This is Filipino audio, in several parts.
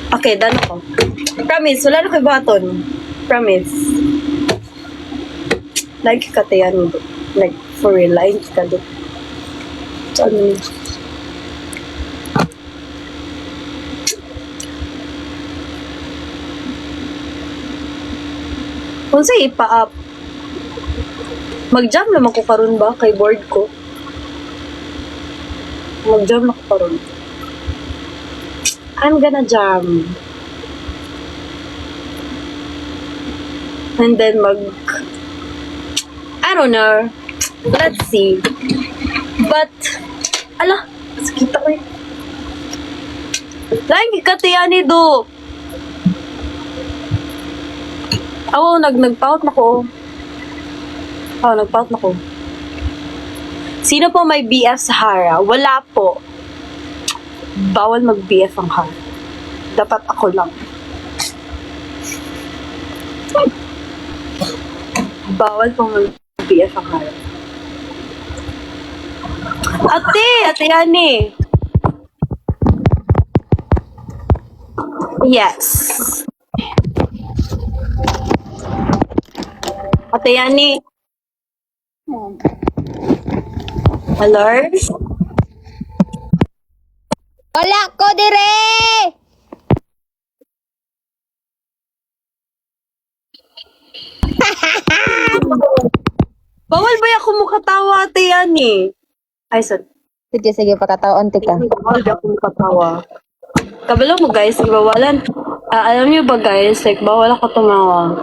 Okay, done ako. Promise, wala na kay button. Promise. Like ka tayan. Like, for real, like ka do. So, ano yun? Kung sa ipa-up, mag-jam naman ko karon ba kay board ko? Mag-jam na ko karon. I'm gonna jam. And then I don't know. Let's see. But, ala, kita ko yun. Lagi ka tiyani do. Ako, nagpaut na ko. Nagpaut na ko. Sino po may BF sa Hara? Wala po. Bawal mag-BF ang Hara. Dapat ako lang. Bawal po mag-BF ang Hara. Ate Yani. Yes. Ate Yani. Hello? Wala ko dire! Bawal ba ako mukatawa, Ate Yani? Ay, sorry. Sige, pakataon ka. Bawal ba ako mukatawa? Kabalo mo guys, bawalan. Alam niyo ba guys, like bawal ako tumawa.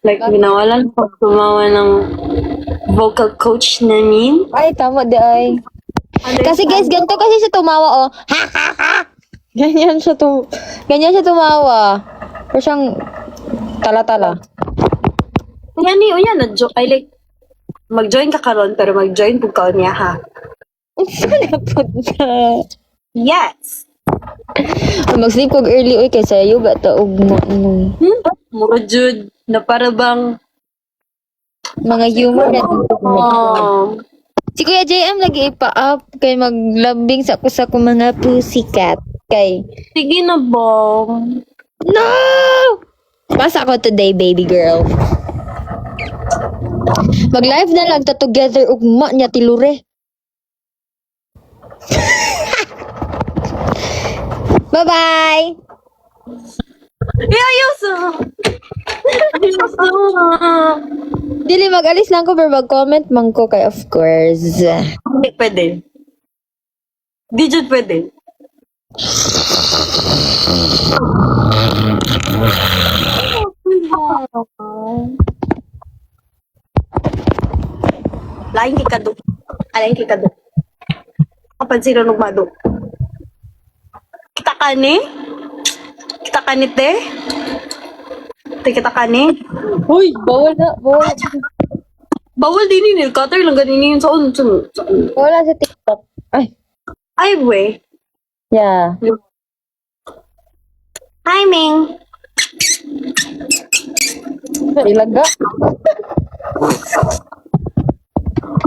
Like, binawalan ko tumawa ng vocal coach namin. Ay, tama di ay. Kasi guys, ganito kasi siya tumawa, oh. Ha, ha, ha! Ganyan siya tumawa. Pero siyang tala-tala. Yani, na I like, mag-join ka karon pero mag-join po ka niya ha. Salapot na. Yes! Mag-sleep kog early, oy, kaysa iyo ba taog mo, ano. Mura jud, na para bang, Mga humor na dito. Si Kuya JM lagi ipa-up kay maglambing sa mga pussycat. Kay, sige na ba? no! Pasa ako today, baby girl. Mag-live na lang ta together ugma niya tilure. Bye-bye! Ayos ah! Ayos ah! Dili, mag-alis lang ko pero mag-comment man ko kay of course. Hindi pwede. Di jud pwede. Lain kikado. Alain kikado. Kapag sino nagmado. Kita ka ni? Kita ka ni te? Kita ka ni? Uy, bawal na, bawal. Bawal din ni cutter lang ganin yun sa Wala sa TikTok. Ay, Ay, we. yeah. Hi, Ming. Ilaga.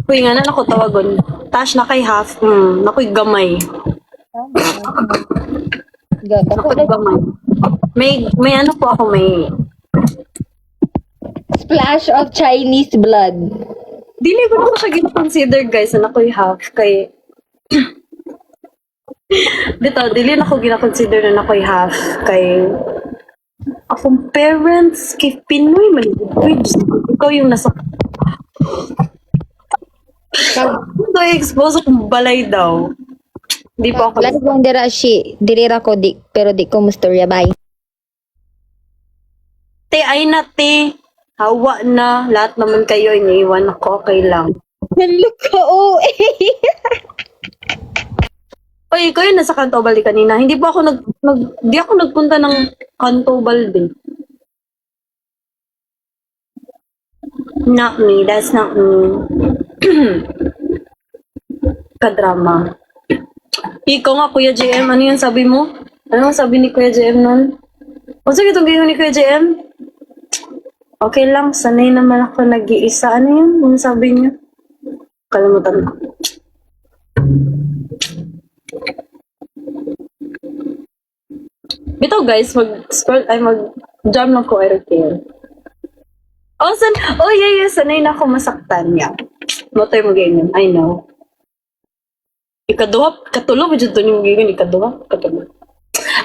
Uy, nga na ako tawagon. Tash na kay half. Nakoy gamay. Ganda ko Nakoy gamay. May ano po ako, may... splash of Chinese blood. Dili ko na ko siya gina-consider, guys, na nakoy half. Kay... Dito, dili na ko gina-consider na nakoy half. Kay... Akong parents, kay Pinoy, man. Ikaw yung nasa... Ito expose akong balay daw. Di pa ako... Last lang dira dirira ko pero di ko mustorya, bye. Te, ay na, te. Hawa na. Lahat naman kayo, iniiwan ako. Okay lang. Look ka, oh, Oy, ikaw yun nasa Canto Balde kanina. Hindi pa ako di ako nagpunta ng Canto Balde. Not me. That's not me. Kadrama. Ikaw nga, Kuya JM. Ano yung sabi mo? Ano ang sabi ni Kuya JM nun? O sige, itong gayon ni Kuya JM. Okay lang, sanay naman ako nag-iisa. Ano yun? Ano sabi niya? Kalimutan ko. Bito guys, mag-jam lang ko aeroplane. Oh yeah, sanay na ako masaktan niya. Motoy mo ganyan, I know. Ikaduha, katulo ba dyan yung ganyan, ikaduha, katulo.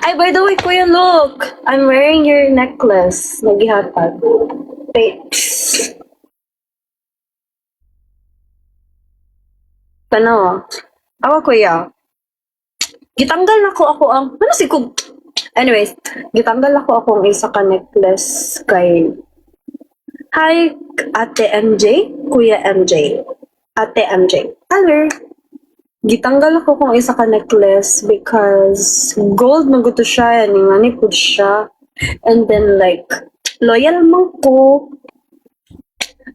Ay, by the way, kuya, look! I'm wearing your necklace. Naghihatag. Wait. Tanaw. Awa, kuya. Gitanggal na ko ako ang... Ano si Kug? Anyways, gitanggal ako akong isa ka necklace kay... Hi, Ate MJ? Kuya MJ. Ate MJ. Hello. Gitanggal ako kung isa ka necklace because gold na gusto siya, ningani po siya. And then like, loyal man ko.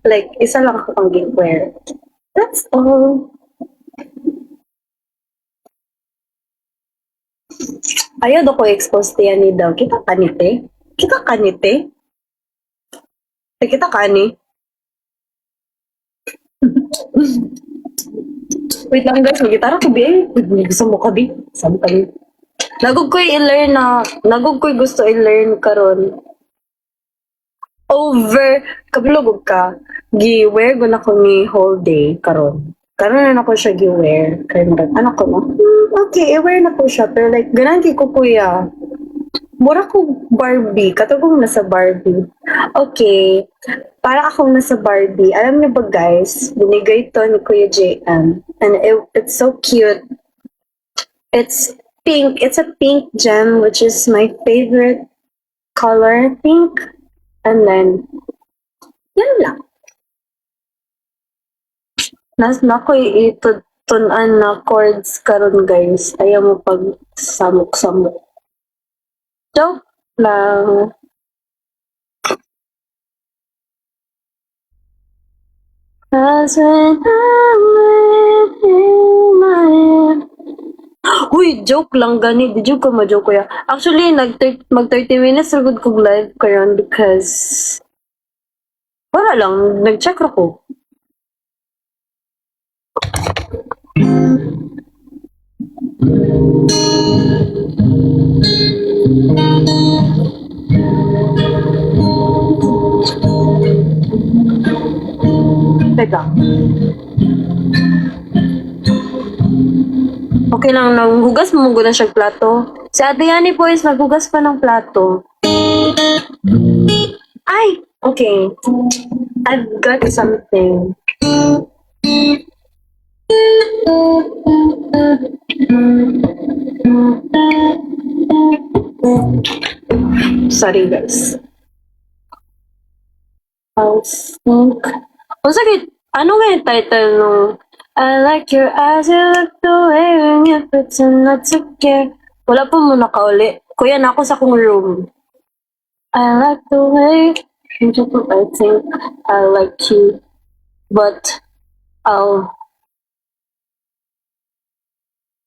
Like, isa lang ako pang giveaway. That's all. Ayaw daw ko expose tiyan ni daw. Kita kanite? Kita kanite? Kita kani? Wait lang guys, mag-gitara ko bi. Gusto mo ka bi? Saan ka bi? Nagug ko'y i-learn na, nagug ko'y gusto i-learn karon. Over, kabilogog ka, gi-wear ko na ko ni whole day karon. Karon na ako siya gi-wear. Kaya anak ko no? Okay, i-wear na ko siya. Pero like, ganan ko kuya. Mura ko Barbie. Katugong nasa Barbie. Okay. Para akong nasa Barbie. Alam niyo ba guys, binigay to ni Kuya JM. And it's so cute. It's pink. It's a pink gem, which is my favorite color. Pink. And then, yan lang. Na ko'y itutunan na chords karon guys. Ayaw mo pag samok-samok. Joke lang. Cause when I'm with you, Uy, joke lang gani. Di joke ko ma-joke kuya. Actually, mag 30 minutes ragod kong live karon because wala lang. Nag-check ako. Teka. Okay lang, nanghugas mo muna siya plato. Si Ate Yani po is naghugas pa ng plato. Ay! Okay. I've got something. Sorry guys. I think... O sige, ano nga yung title nung I like your eyes, you look the way when you pretend not to care. Wala po mo nakauli. Kuya, na ako sa kong room. I like the way you do it. I think I like you. But I'll...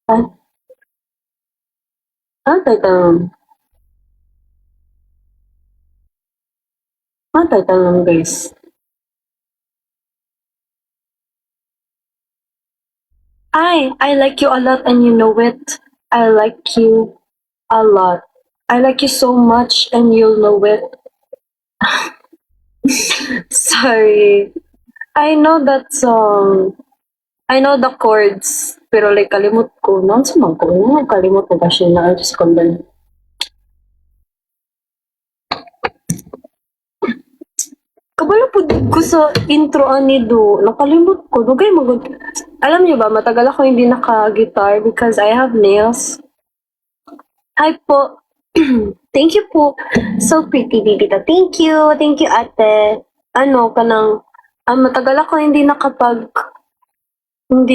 Ano title nung? Ano title nung guys? I like you a lot and you know it. I like you a lot. I like you so much and you'll know it. Sorry. I know that song. I know the chords. Pero like kalimot ko. Noon sa mga ko. Kalimot ko kasi na. I just call them. Kabalo po ko sa intro ani do. Nakalimot ko. Dugay magod. Alam niyo ba, matagal ako hindi naka-guitar because I have nails. Hi po. Thank you po. So pretty, Bibita. Thank you. Thank you, ate. Ano, kanang, matagal ako hindi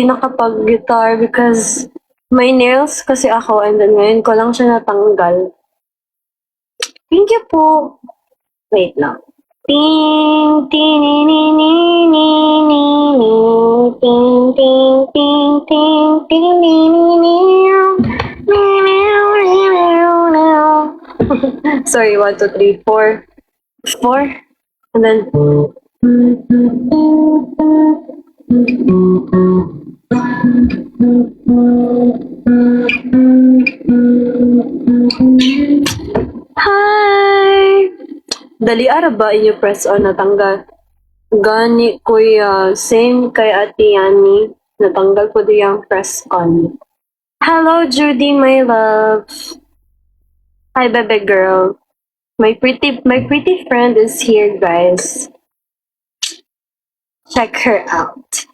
nakapag-guitar because may nails kasi ako and then ngayon ko lang siya natanggal. Thank you po. Wait lang. Ting ting ni ni ni ni ni ni ting ting ting ting ting ni ni ni. Sorry, 1, 2, 3, 4. 4 and then Dali ara ba inyo press on natanggal? Gani kuya, same kay Ate Yani. Natanggal ko diyang press on. Hello Judy, my love. Hi baby girl. My pretty friend is here, guys. Check her out.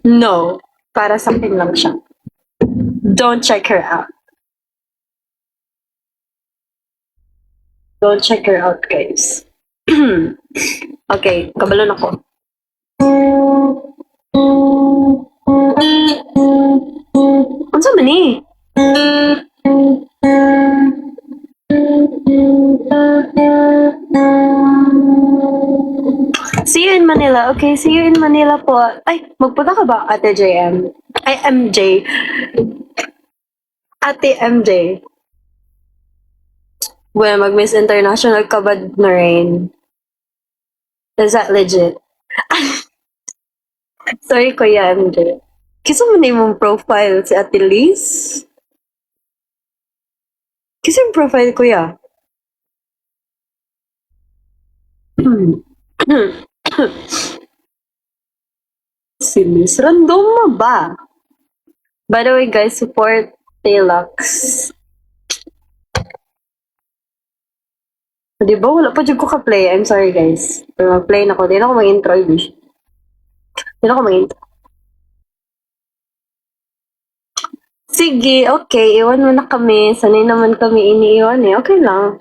No, para sa akin lang siya. Don't check her out. Don't check her out, guys. Okay, kabalon ako. Unsa man ni? See you in Manila. Okay, see you in Manila po. Ay, magpunta ka ba, Ate JM? Ay, MJ. Ate MJ. Well, mag-Miss International ka ba na rin? Is that legit? Sorry, Kuya MJ. Kisa mo na yung profile si Ate Liz? Kisa yung profile, Kuya? Si Liz, random mo ba? By the way, guys, support Taylux. Di ba? Wala pa dyan ko ka-play. I'm sorry, guys. Pero mag-play na ko. Di na ako mag-intro. Di na ako mag-intro. Sige, okay. Iwan mo na kami. Sanay naman kami iniiwan eh. Okay lang.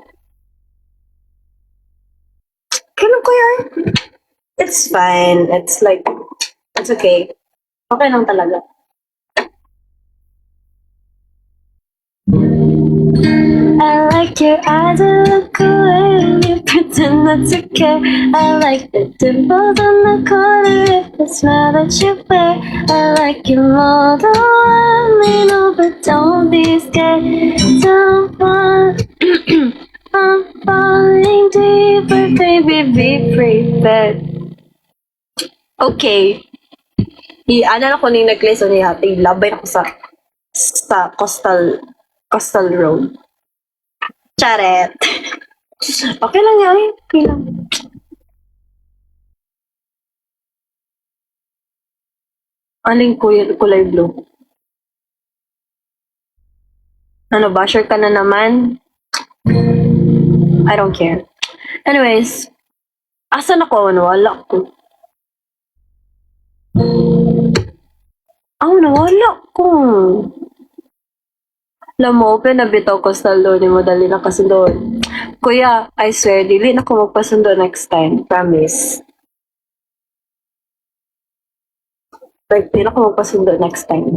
Kailan ko yan? It's fine. It's like, it's okay. Okay lang talaga. I like your eyes, I look away when you pretend not to care. I like the dimples on the corner if the smile that you wear. I like you more than one, lean over, don't be scared. Don't fall, I'm falling deeper, baby, be prepared. Okay. Ano na ko ni necklace o ni hati, labay na ko sa Coastal Road. Charet. Okay lang yan. Okay lang. Aling kulay blue? Ano, basher ka na naman? I don't care. Anyways, asan ako? Nawala ko. Nawala ko. Alam mo, open na bitaw ko sa ni mo dali na kasundo. Kuya, I swear, dili na ko magpasundo next time. Promise. Like, dili na ko magpasundo next time.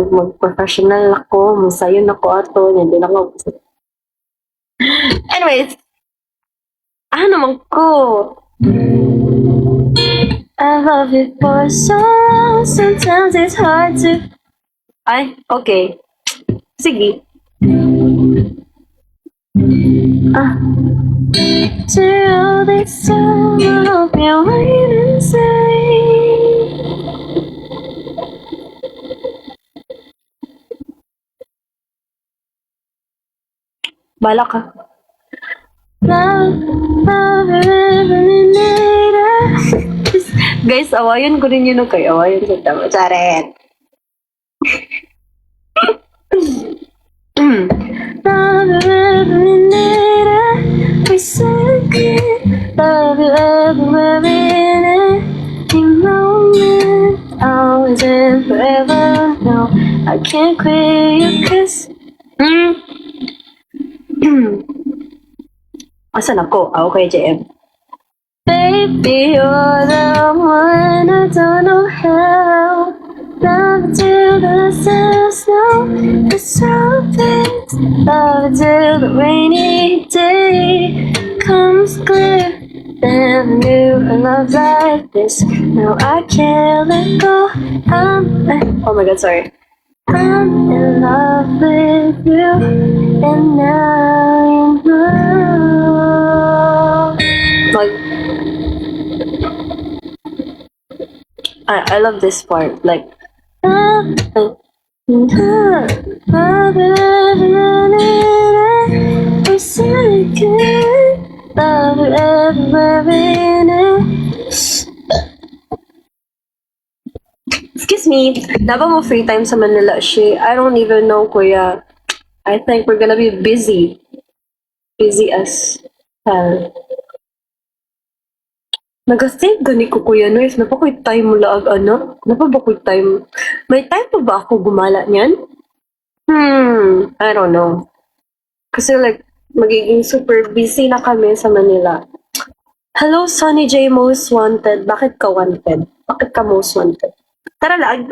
Mag-professional ako, masayon ako ato, hindi na ko magpasundo. Anyways, naman ko? I love you for so long, sometimes it's hard to... Ay, okay. Sige. To all this time, I hope you're waiting and say. Bala ka. Guys, awayan ko rin yun, okay? Awayan ko tama. Charet. We second, love you everywhere in every moment, always and forever. No, I can't quit your kiss. Asan ako? Okay, JM. Baby, you're the one, I don't know how. Love till the sun snow, the surface. Love till the rainy day comes clear. Never knew a love like this. No, I can't let go. Oh my god, sorry. I'm in love with you, and now you know. I love this part. Like. me. Dapat mo free time sa Manila, she. I don't even know, kuya. I think we're gonna be busy. Busy as hell. Nag-think gani ko, kuya, no? If napakoy time mo laag, ano? Napabakoy time. May time pa ba ako gumala niyan? I don't know. Kasi like, magiging super busy na kami sa Manila. Hello, Sonny J. Most Wanted. Bakit ka wanted? Bakit ka most wanted? Tara lang.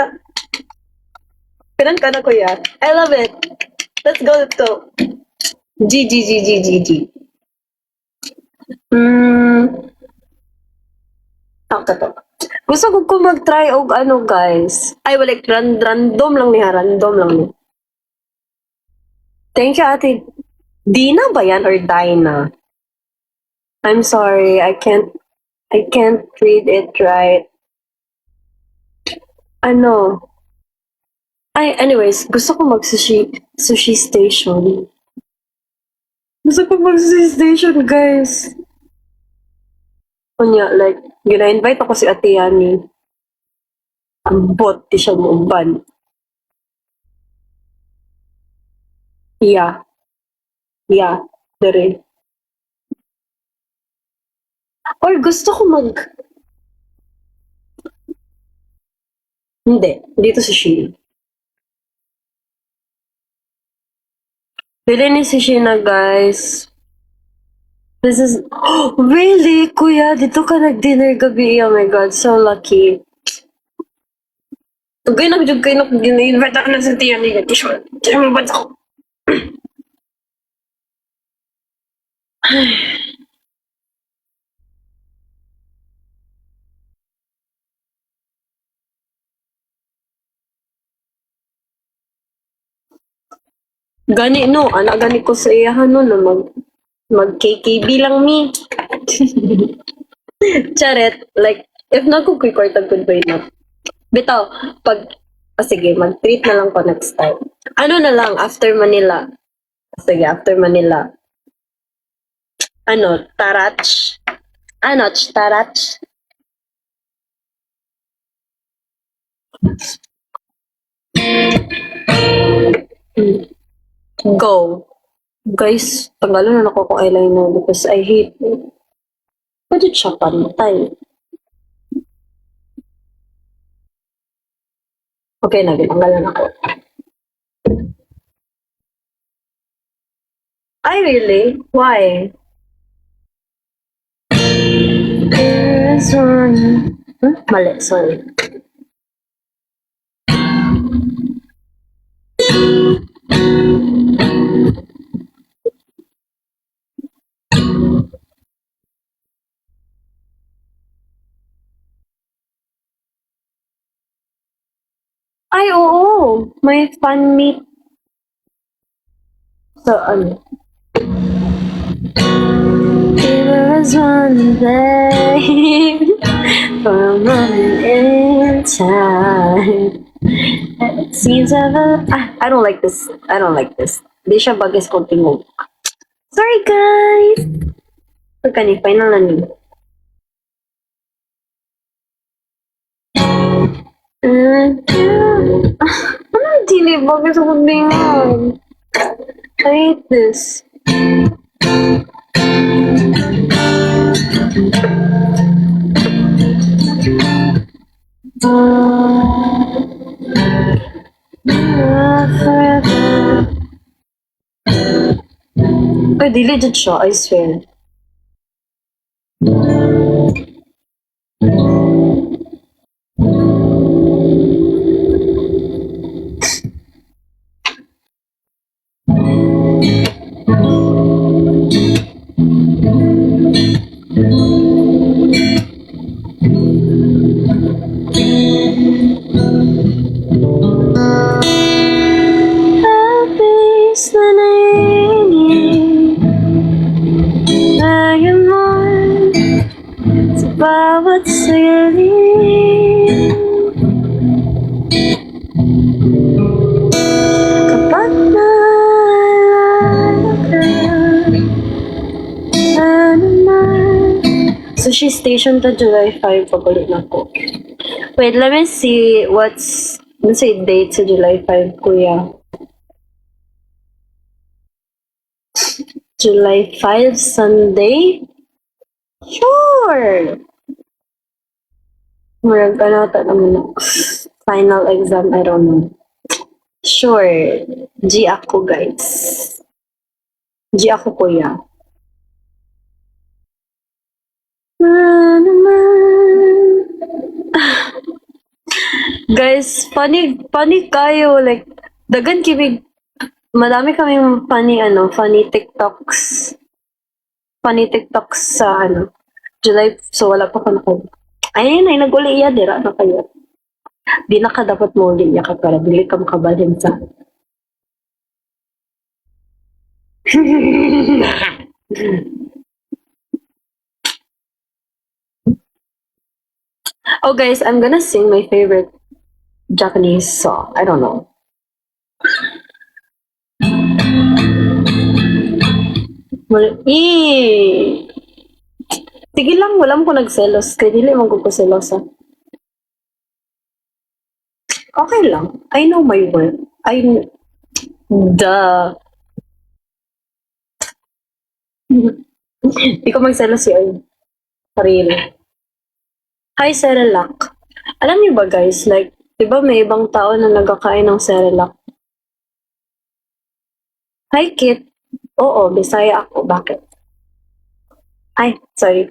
Pinan ka na, kuya. I love it. Let's go, let's go. G, G, G, G, G, G. Ako to. Gusto ko mag-try og ano, guys. Ay, wala. Random lang niya. Random lang niya. Thank you, ate. Dina ba yan or Dina? I'm sorry. I can't read it right. Ano? Ay, anyways, gusto ko sushi station. Gusto ko sushi station, guys. Kunya, like, gina-invite ako si Ate Yani. Ang bot, di siya muuban. Yeah. Yeah, dere. Or gusto ko Hindi, dito sa Shein. Bili ni si Sheena, guys. This is, oh, really? Kuya, dito ka nag-dinner gabi. Oh my God, so lucky. Tugay na kayo gina-invite ako na sa tiyan ni Gatisyon. Diyan mo ba ako? Gani, no. Anak gani ko sa iyahan no na mag-KKB lang mi. Charet, like, if nagkukwikort ang goodbye na. Bitaw, sige, mag-treat na lang ko next time. Ano na lang, after Manila. Sige, after Manila. Ano, tarach? Ano, tarach? Go. Guys, tanggalon na ako kung eyeliner because I hate it. Pwede siya pantay. Okay na, ginanggalan ako. Ay, really? Why? There's one... Mali, sorry. Ay, oo. May fan meet. So, ano? There was one day for a moment in time. It seems I don't like this. I don't like this. Di siya bagay sa konting. Sorry, guys. Pagkani, final na niyo. Ano dili bagay sa konting? I hate this. Ay, dili dyan siya, I swear. Labis na naiingin ngayon sa bawat sigarilyo. Kapag naalala ka, ano man. Sushi Station to July 5, pabalik na ko. Wait, let me see let's say date sa July 5, kuya. July 5, Sunday? Sure! Murag ano ta naman na. Final exam, I don't know. Sure. G ako, guys. G ako, kuya. Guys, funny kayo. Like, dagan kibig, madami kaming funny TikToks. Funny TikToks sa, July, so wala pa ko na ay, nag-uli iya, dira na kayo. Di na ka dapat mo uli iya ka para dili ka makabalhin sa. Oh, guys, I'm gonna sing my favorite Japanese song. I don't know. Sige lang, wala mo ko nagselos. Kaya dili mo ko selosa. Okay lang. I know my worth. Duh. Hindi ko magselos yun. Sarili. Hi, Cerelac. Alam niyo ba, guys, like, di ba may ibang tao na nagkakain ng Cerelac? Hi, Kit. Oo, Bisaya ako. Bakit? Ay, sorry.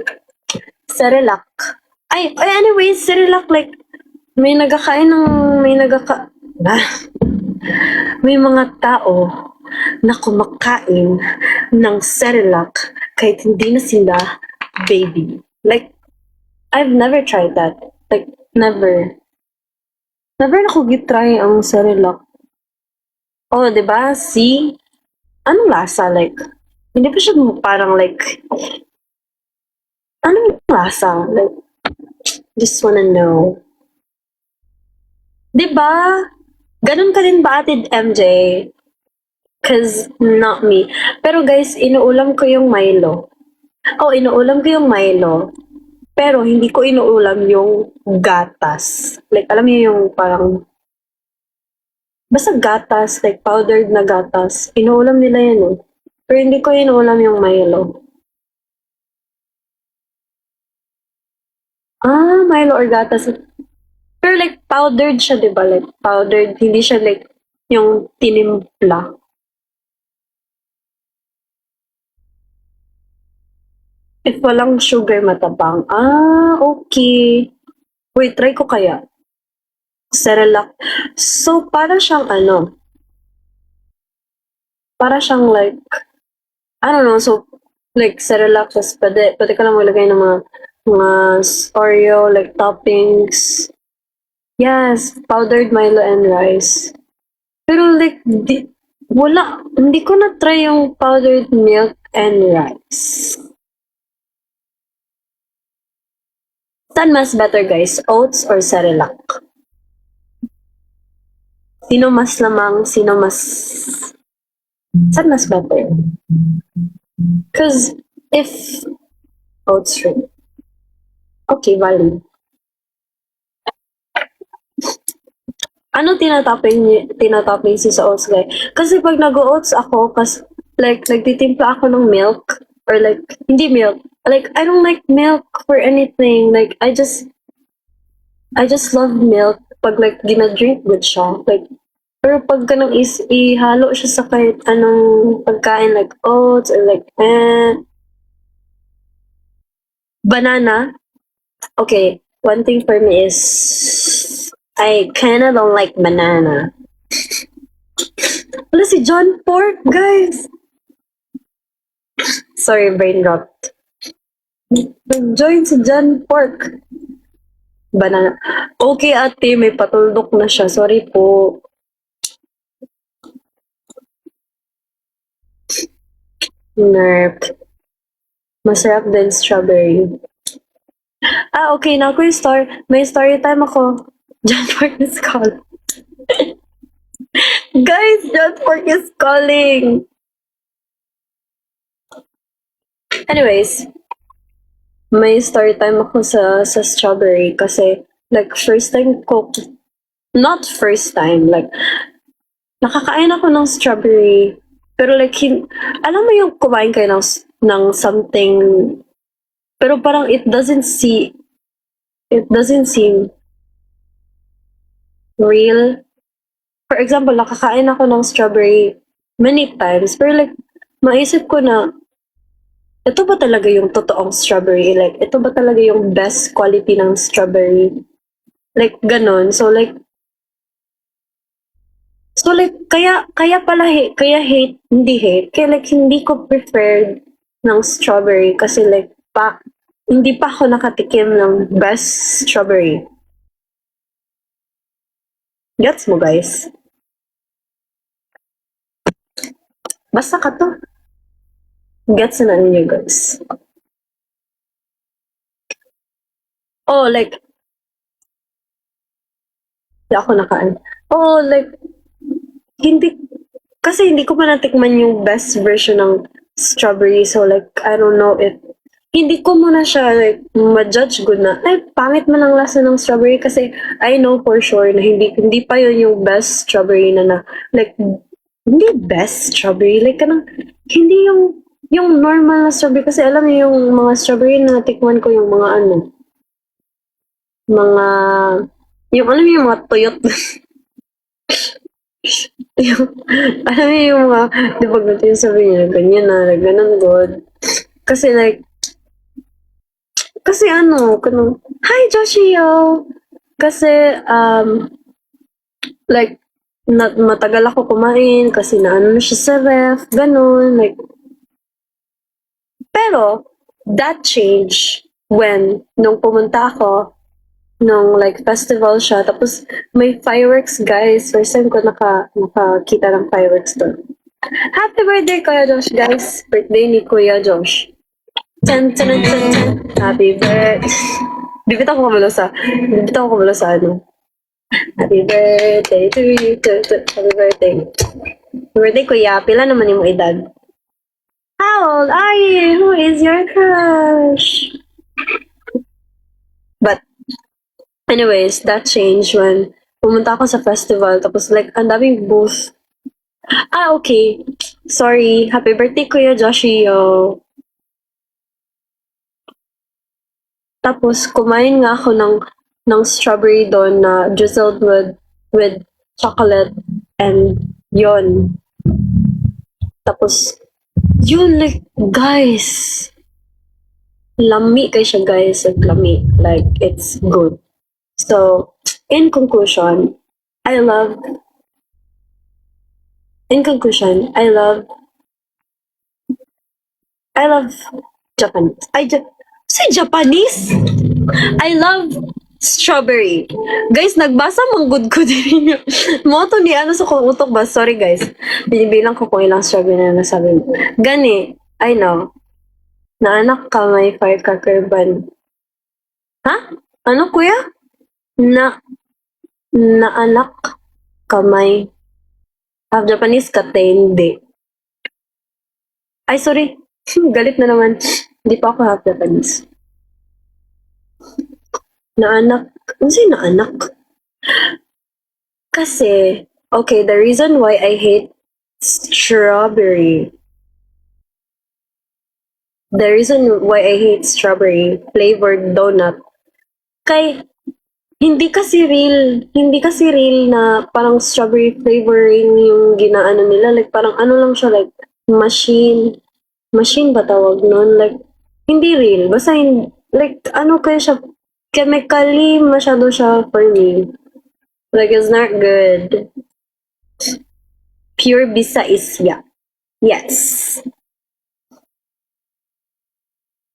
Cerelac. Ay, anyways, Cerelac, like, may mga tao na kumakain ng Cerelac kahit hindi na sila baby. Like, I've never tried that. Like, never. Never na ko gitry ang Cerelac. Oh, diba? See? Anong lasa? Like, hindi pa siya parang like, anong lasa? Like, just wanna know. Diba? Ganun ka din ba, Atid MJ? Cause not me. Pero guys, inuulam ko yung Milo. Oh, inuulam ko yung Milo. Pero hindi ko inuulam yung gatas. Like, alam niyo yung parang basta gatas, like powdered na gatas. Inuulam nila yan eh. Pero hindi ko inuulam yung Milo. Ah, Milo or gatas. Pero like powdered siya, di ba? Like powdered. Hindi siya like yung tinimpla. If walang sugar, matabang. Ah, okay. Wait, try ko kaya. Cerelac. So, para siyang para siyang like, I don't know, so, like, Cerelac, tas pwede ka lang maglagay ng mga Oreo, like, toppings. Yes, powdered Milo and rice. Pero like, hindi ko na-try yung powdered milk and rice. Saan mas better, guys? Oats or Cerelac? Sino mas lamang? Saan mas better? Because if oats rin. Okay, valid. Ano tinatopping si sa oats, guys? Kasi pag nag-oats ako, like, nagtitimpla ako ng milk, or like, hindi milk, like, I don't like milk for anything. Like, I just love milk pag like gina-drink good siya. Like, pero pag ganang ihalo siya sa kahit anong pagkain like oats or like banana. Okay, one thing for me is I kinda don't like banana. Wala si John Pork, guys! Sorry, brain rot. Nag-join si John Pork. Banana. Okay, ate, may patuldok na siya. Sorry po. Nerp. Masarap din strawberry. Ah, okay. Now ko yung may story time ako. John Pork is calling. Guys, John Pork is calling. Anyways, may story time ako sa strawberry kasi Like, first time ko, not first time, like, nakakain ako ng strawberry, pero like, alam mo yung kumain kayo ng something, pero parang it doesn't seem real. For example, nakakain ako ng strawberry many times, pero like, maisip ko na, ito ba talaga yung totoong strawberry? Like, ito ba talaga yung best quality ng strawberry? Like, ganon. So like, kaya pala, hindi hate, kaya like, hindi ko preferred ng strawberry kasi like, hindi pa ako nakatikim ng best strawberry. Gets mo, guys? Basta ka to. Gets na ninyo, guys. Oh, like, hindi ako nakaan. Oh, like, kasi hindi ko pa natikman yung best version ng strawberry. So, like, I don't know if, hindi ko muna siya, like, ma-judge good na, ay, pangit man ang lasa ng strawberry kasi I know for sure na hindi pa yun yung best strawberry na like, hindi best strawberry, like, hindi yung normal na strawberry kasi alam niyo yung mga strawberry na natikman ko yung mga yung alam niyo yung mga tuyot. Alam niyo yung mga, di ba ganito yung sabi niya, ganyan na, like, ganun good. Kasi like, hi Joshio! Kasi, like, matagal ako kumain kasi naano na siya sa ref, ganun, like, pero, that changed nung pumunta ako, nung like festival siya, tapos may fireworks, guys. First time ko nakakita ng fireworks doon. Happy birthday, Kuya Josh, guys. Birthday ni Kuya Josh. Tan, tan, tan, tan, tan. Happy birthday. Bibitaw ko kabalo sa ano. Happy birthday to you. Happy birthday. Happy birthday, Kuya. Pila naman yung edad? How old are you? Who is your crush? But, anyways, that changed when pumunta ako sa festival. Tapos like, ang daming booth. Okay. Sorry. Happy birthday, Kuya Joshio. Tapos, kumain nga ako ng strawberry doon na drizzled with chocolate and yon. Tapos, yun, like, guys, lami kay siya, guys. Like, lami. Like, it's good. So, in conclusion, I love Japanese. Japanese? I love strawberry. Guys, nagbasa mong good ko din yun. Moto ni ano sa kong utok ba? Sorry guys. Binibilang ko kung ilang strawberry na nasabi mo. Gani, I know. Naanak ka may firecracker ban. Ha? Ano kuya? Naanak ka may half Japanese ka hindi. Ay, sorry. Galit na naman. Hindi pa ako half Japanese. Naanak. Ano sa'yo naanak? Kasi, okay, the reason why I hate strawberry flavored donut, kay, hindi kasi real na parang strawberry flavoring yung ginaano nila. Like, parang ano lang siya, like, machine ba tawag nun? Like, hindi real. Basta, like, ano kaya siya, chemically masyado siya for me. Like, it's not good. Pure Bisa is, yeah. Yes.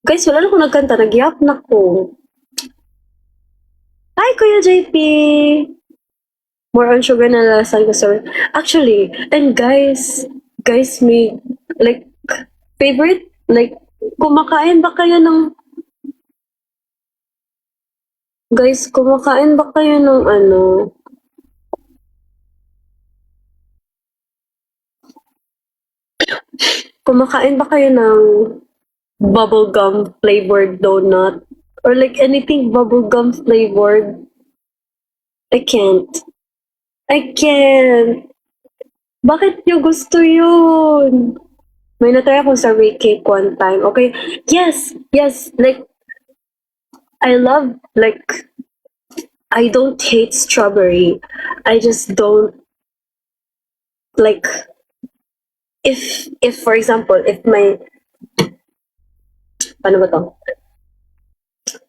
Guys, wala na akong nagkanta. Nag-yap na ko. Hi, Kuya JP! More on sugar na lalasan ko, sir. Actually, and guys, may, like, favorite, like, kumakain ba kayo ng ano? Kumakain ba kayo ng bubblegum flavored donut? Or like anything bubblegum flavored? I can't. I can't. Bakit niyo gusto yun? May natry akong strawberry cake one time. Okay. Yes. Yes. Like, I love, like, I don't hate strawberry. I just don't, like, if for example, if my, paano ba to?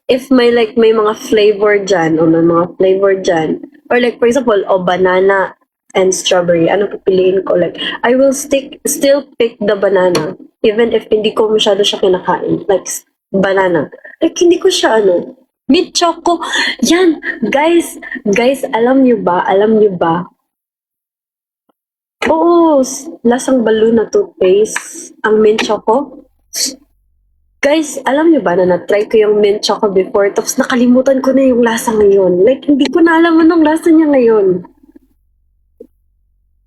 If may like may mga flavor dyan, o may mga flavor dyan, or like for example, banana and strawberry, ano pipiliin ko? Like, I will still pick the banana, even if hindi ko masyado siya kinakain. Like, banana. Like, hindi ko siya mint choco. Yan, guys, alam niyo ba? Oo, lasang balloon na toothpaste, ang mint choco. Guys, alam niyo ba na na-try ko yung mint choco before, tapos nakalimutan ko na yung lasa ngayon. Like, hindi ko na alam anong lasa niya ngayon.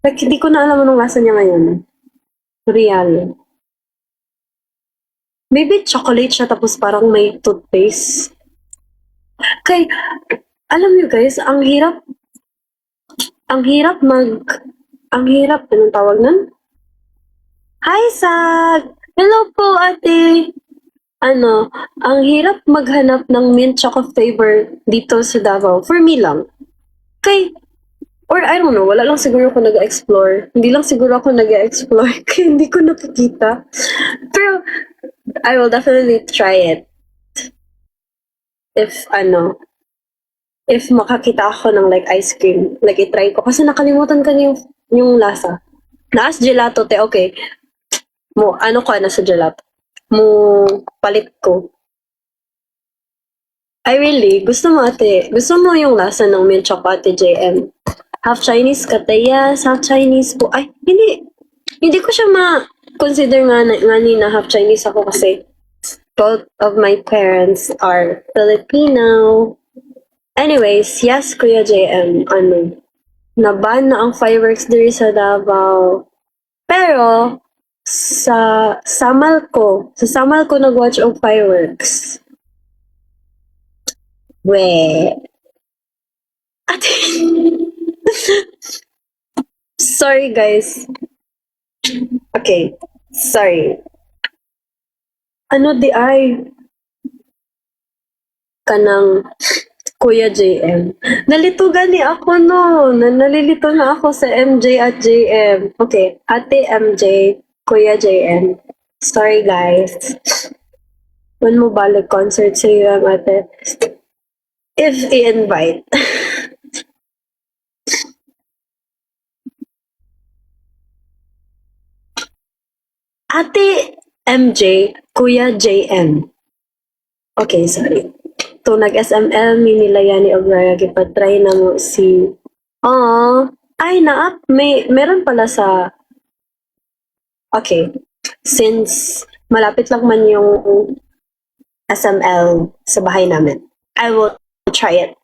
Like, hindi ko na alam anong lasa niya ngayon. Real. Maybe chocolate siya, tapos parang may toothpaste. Kay, alam niyo guys, ang hirap, anong tawag nun? Hi, Sag! Hello po, ate! Ang hirap maghanap ng mint choco flavor dito sa Davao. For me lang. Or I don't know, wala lang siguro ako nag-explore. Hindi lang siguro ako nag-explore kaya hindi ko nakikita. Pero, I will definitely try it. If makakita ako ng like ice cream, like itry ko. Kasi nakalimutan ko na yung lasa. Naas gelato, te, okay. Sa gelato? Palit ko. Ay, really? Gusto mo, ate? Gusto mo yung lasa ng mint choco, ate JM? Half Chinese ka, te? Yes, half Chinese po. Ay, hindi. Hindi ko siya ma-consider nga ni na half Chinese ako kasi both of my parents are Filipino. Anyways, yes, Kuya JM, naban na ang fireworks diri sa Davao. Pero, sa Samal ko nag-watch og fireworks. We. Ate. Sorry, guys. Okay. Sorry. Di ay kanang Kuya JM. Nalitugan ni ako nalilito na ako sa MJ at JM. Okay, Ate MJ, Kuya JM. Sorry, guys. When mo balik concert sa iyo ang ate? If i-invite. Ate MJ, Kuya JM. Okay, sorry. To nag-SML, minilayan ni Obraya, gipatry na mo si... Ay, meron pala sa... Okay. Since malapit lang man yung SML sa bahay namin, I will try it.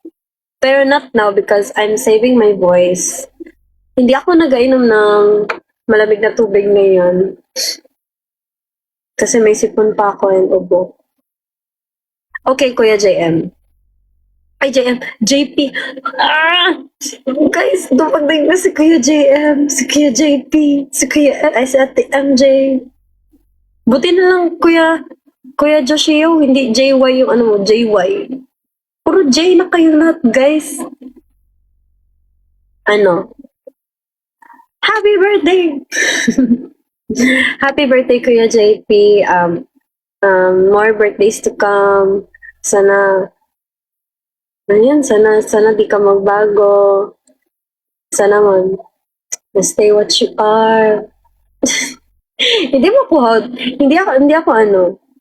Pero not now because I'm saving my voice. Hindi ako nag-ainom ng malamig na tubig ngayon. Kasi may sipon pa ako and ubo. Okay, Kuya JM. Ay, JM. JP. Guys, dumagdag na si Kuya JM, si Kuya JP, si Ate MJ. Buti na lang, Kuya Joshio, hindi JY yung JY. Puro J na kayo lahat, guys. Happy birthday! Happy birthday, Kuya JP. More birthdays to come. Sana di ka magbago. Sana stay what you are. Hindi ako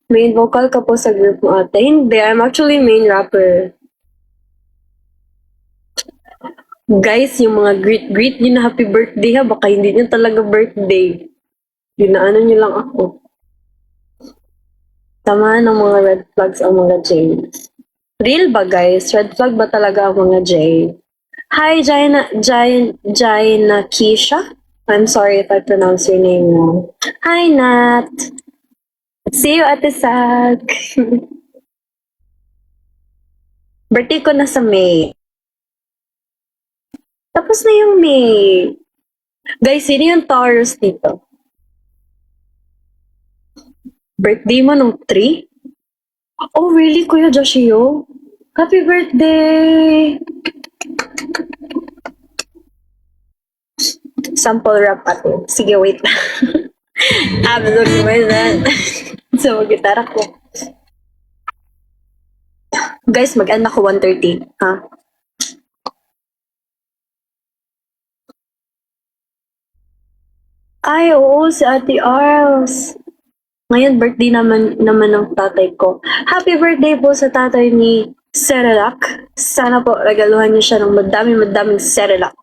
main vocal ka po sa group mo, ate. Hindi, I'm actually main rapper. Guys, yung mga greet nyo na happy birthday ha, baka hindi nyo talaga birthday. Ginaano nyo lang ako. Tama ng mga red flags ang mga J. Real ba, guys? Red flag ba talaga ang mga J? Hi, Jaina Keisha. I'm sorry if I pronounce your name wrong. Hi, Nat. See you, Ate Sag. Birthday ko na sa May. Tapos na yung May. Guys, sino yung Taurus dito? Birthday mo nung 3? Oh, really, Kuya Joshio? Happy birthday! Sample rap ate. Sige, wait. Absolutely, why that? So, gitara ko. Guys, mag-end ako 1:30. Ha? Ay, oo, si Ate Arls. Ngayon, birthday naman ng tatay ko. Happy birthday po sa tatay ni Cerelac. Sana po regaluhan niyo siya ng madaming Cerelac.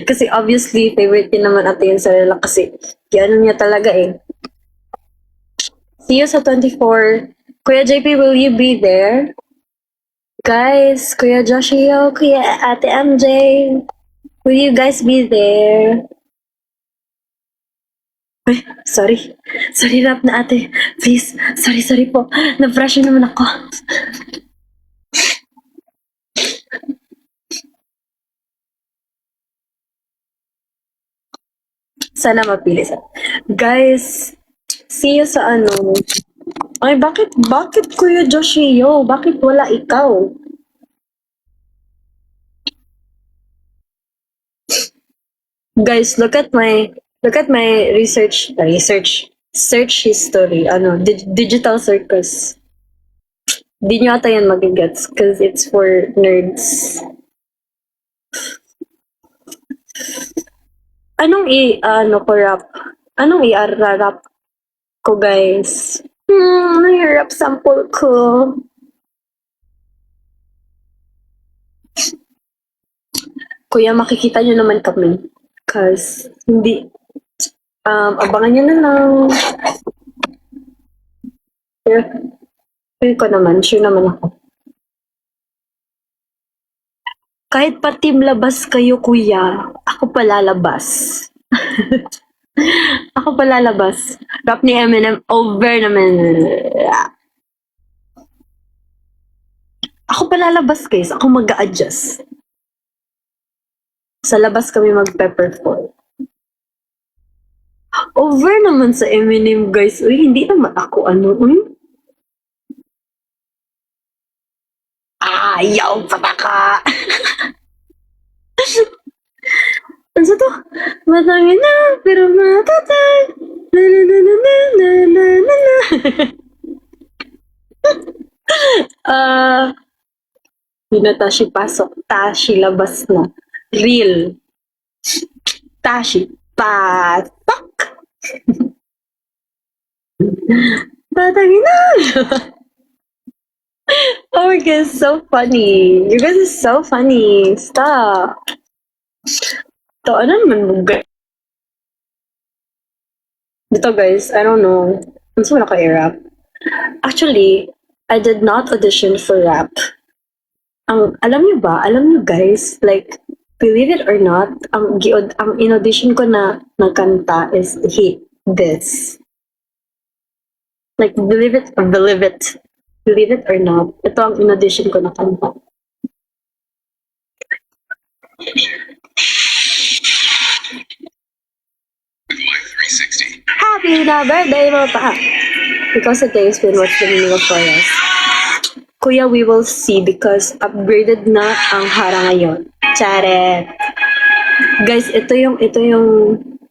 Kasi obviously, favorite niya naman ate yung Cerelac kasi ano niya talaga eh. See you sa 24. Kuya JP, will you be there? Guys, Kuya Joshio, Kuya Ate MJ, will you guys be there? Ay, sorry. Sorry, rap na ate. Please. Sorry po. Na-brush naman ako. Sana mapili sa. Guys, see you sa ano. Ay, bakit Kuya Joshio? Bakit wala ikaw? Guys, look at my search history. Ano, Digital Circus. Di nyo ata yan magigets because it's for nerds. Anong ko rap? Anong i-rap ko, guys? Ano yung rap sample ko? Kuya, makikita nyo naman kami. Cause, hindi, abangan nyo na lang. Feel ko naman, sure naman ako. Kahit pa team labas kayo, kuya, ako palalabas. Ako palalabas. Rap ni Eminem, over naman. Ako palalabas, guys. Ako mag-a-adjust. Sa labas kami mag-pepperfall. Over naman sa Eminem, guys. Uy, hindi naman ako ano. Ayaw, pataka! Ano to? Matangin na, pero matatay. Na na na na na na na na na. Hindi na Tashi pasok. Tashi labas na. Real. Tashi pasok. Patangin na. Oh my god, so funny. You guys are so funny. Stop. To, ano naman mo, guys? Dito, guys, I don't know. Ano sa naka-rap? Actually, I did not audition for rap. Alam niyo guys, like, believe it or not, ang in-audition ko na kanta is Hate This. Like, believe it or not, ito ang in-audition ko na kanta. Happy na birthday mo pa! Because today has been what's the meaning of Taurus. Kuya, we will see because upgraded na ang hara ngayon. Charet! Guys, ito yung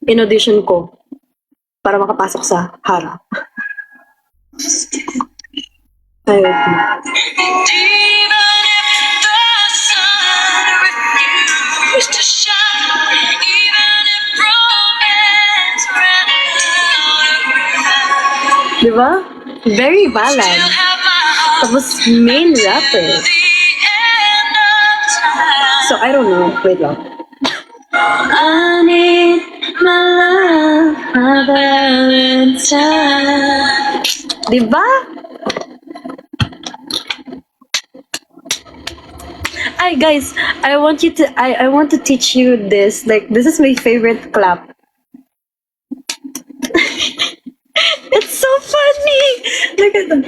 in-audition ko para makapasok sa hara. Ayun. Diba? Very ballad. Tapos main rapper. So, I don't know. Wait lang. I need my love, my Valentine. Diba? Ay, guys, I want to teach you this. Like, this is my favorite clap. It's so funny. Look at them.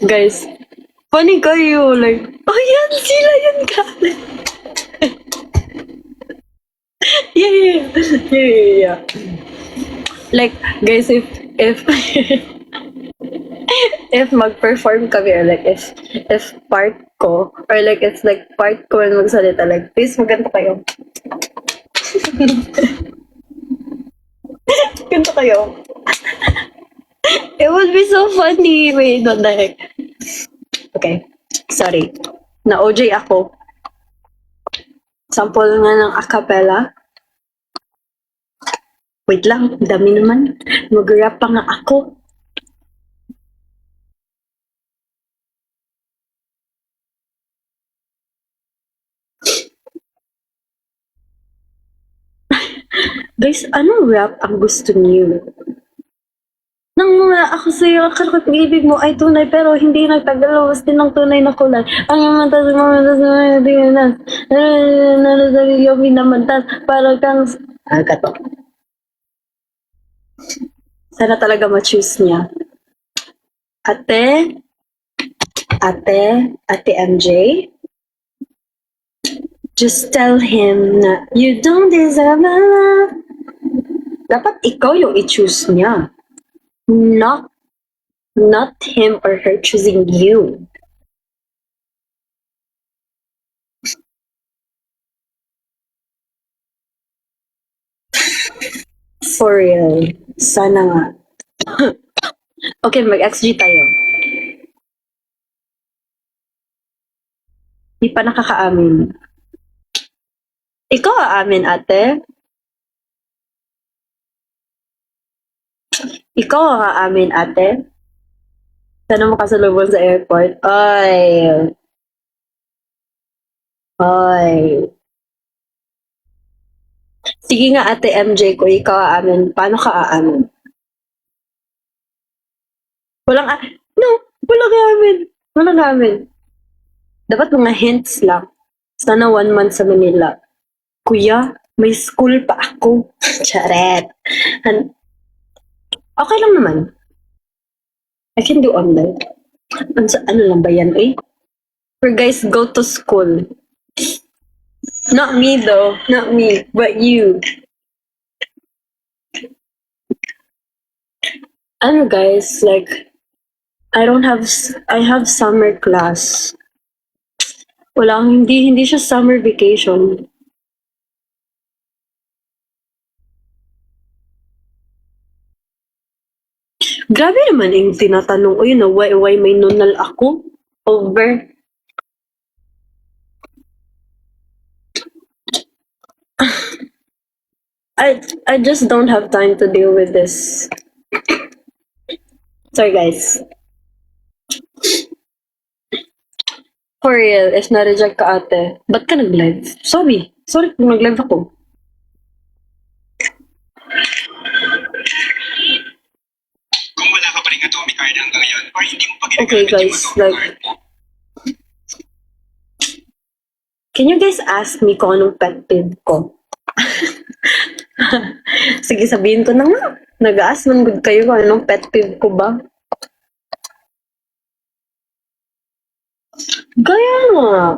Guys, funny kayo. Like, oh yan, sila yan galing. Yeah, yeah, yeah, yeah, yeah. Like, guys, if if mag-perform kami or like if part ko or like it's like part ko na magsalita, like please maganda kayo. Ganito kayo. It would be so funny. Wait, not the heck. Okay. Sorry. Na-OJ ako. Sample nga ng acapella. Wait lang, dami naman. Mag-rap pa nga ako. Guys, anong rap ang gusto niyo? Nang mga ako sa iyo, akala ko ibig mo ay tunay pero hindi nagtagalos din ng tunay na kulay. Ang mga tas mga dinas. Nanasabi yung minamantas para kang... Kato. Sana talaga ma-choose niya. Ate MJ, just tell him na you don't deserve my love. Dapat ikaw yung i-choose niya. Not him or her choosing you. For real. Sana nga. Okay, mag-XG tayo. Di pa nakakaamin. Ikaw aamin, ate? Ikaw ang aamin, ate? Sana makasalubong sa airport. Ay. Sige nga, ate MJ, ko ikaw aamin. Paano ka aamin? No, walang aamin. Walang aamin. Dapat mga hints lang. Sana 1 month sa Manila. Kuya, may school pa ako. Charet. Okay lang naman. I can do online. Ano lang ba yan, eh? For guys, go to school. Not me though. Not me. But you. Ano guys, like, I have summer class. Hindi siya summer vacation. Grabe naman yung tinatanong ko yun, why may nunal ako over. I just don't have time to deal with this. Sorry guys. For real, if na-reject ka ate, ba't ka nag-live? Sorry kung nag-live ako. Kung wala ka pa rin atomic card hanggang ngayon, or hindi mo pa ginagamit Okay guys, yung atomic like, card mo, can you guys ask me kung anong pet peeve ko? Sige, sabihin ko na nga. Nag-ask man good kayo kung anong pet peeve ko ba? Gaya nga.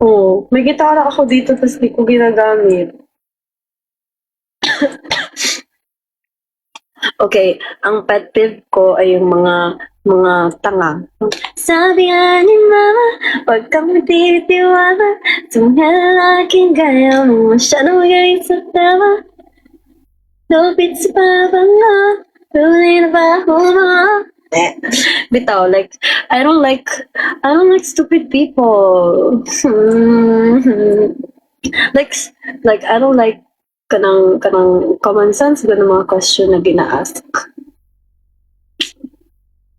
Oh, may gitara ako dito tapos di ko ginagamit. Okay, ang pet peeve ko ay yung mga tanga. Sabi nga ni mama, huwag kang matitiwala. Sa mga lalaking gaya mo, masyadong magaling sa tama. Lupit sa pabango, tunay na baho mo. Bitaw, like, I don't like stupid people. like, I don't like kanang common sense ba ng mga question na gina-ask.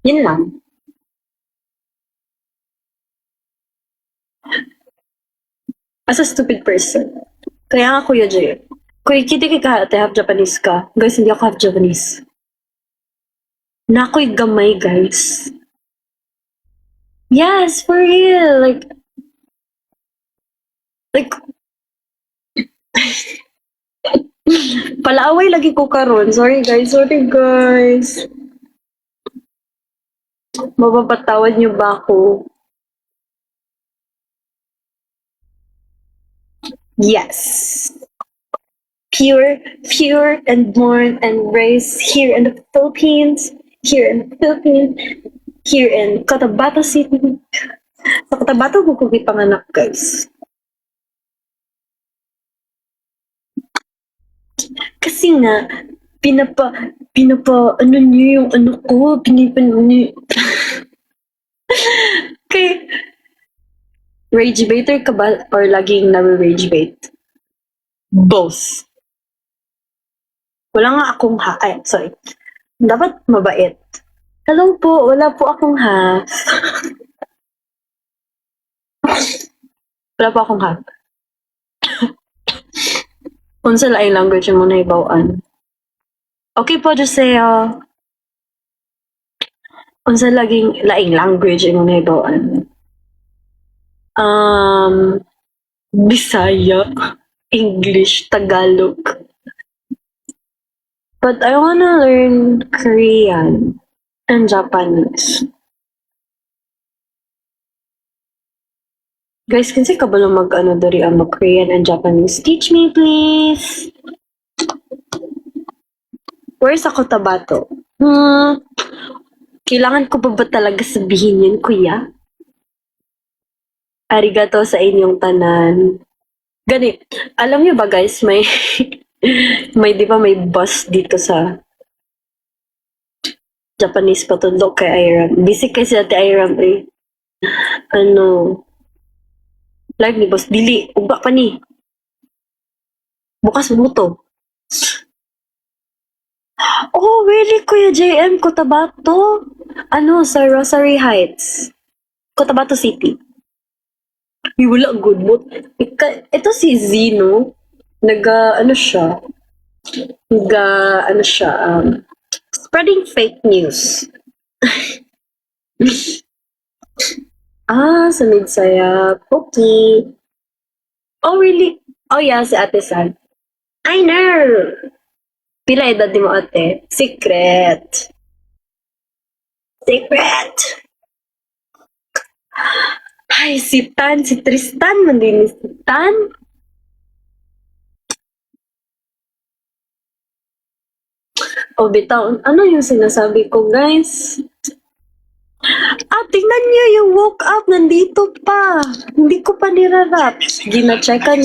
Yun lang. As a stupid person. Kaya nga Kuya Jay. Kuya, kiti ka ate half Japanese ka. Guys, hindi ako half Japanese. Nakoy gamay, guys. Yes, for real. Like, palaaway lagi ko karon. Sorry guys. Mapapatawad niyo ba ako? Yes. Pure and born and raised here in the Philippines. Here in the Philippines. Here in Cotabato City. Sa Cotabato ko panganak, guys. Kasi nga, ano niyo yung ano ko, kay, rage baiter ka ba or laging nare-rage bait? Both. Wala nga akong sorry. Dapat mabait. Hello po, wala po akong half. Wala po akong half. Unsa laing language mo na ibawaan? Okay po, Joseo. Unsa laging laing language mo na ibawaan? Bisaya, English, Tagalog. But I wanna learn Korean and Japanese. Guys, kasi ka ba lang mag-ano dari ang mag-Korean and Japanese? Teach me, please! Where's ako Cotabato? Kailangan ko pa ba talaga sabihin yun, kuya? Arigato sa inyong tanan. Ganit, alam niyo ba guys, may di ba may bus dito sa Japanese patundok kay Iram. Busy kasi ate Iram eh. Live ni boss, dili, ugba pa ni. Bukas buto. Oh, really, Kuya JM, Cotabato? Sa Rosary Heights. Cotabato City. Wala, good mood. Ito si Zino, spreading fake news. Sa Midsaya, Poki. Oh, really? Oh, yeah, si Ate San. I know! Pila edad ni mo, ate? Secret. Ay, si Tristan, mandinis si Tan. O, bitaw, ano yung sinasabi ko, guys? Tingnan niyo yung woke up, nandito pa. Hindi ko pa nirarap. Gina-checkan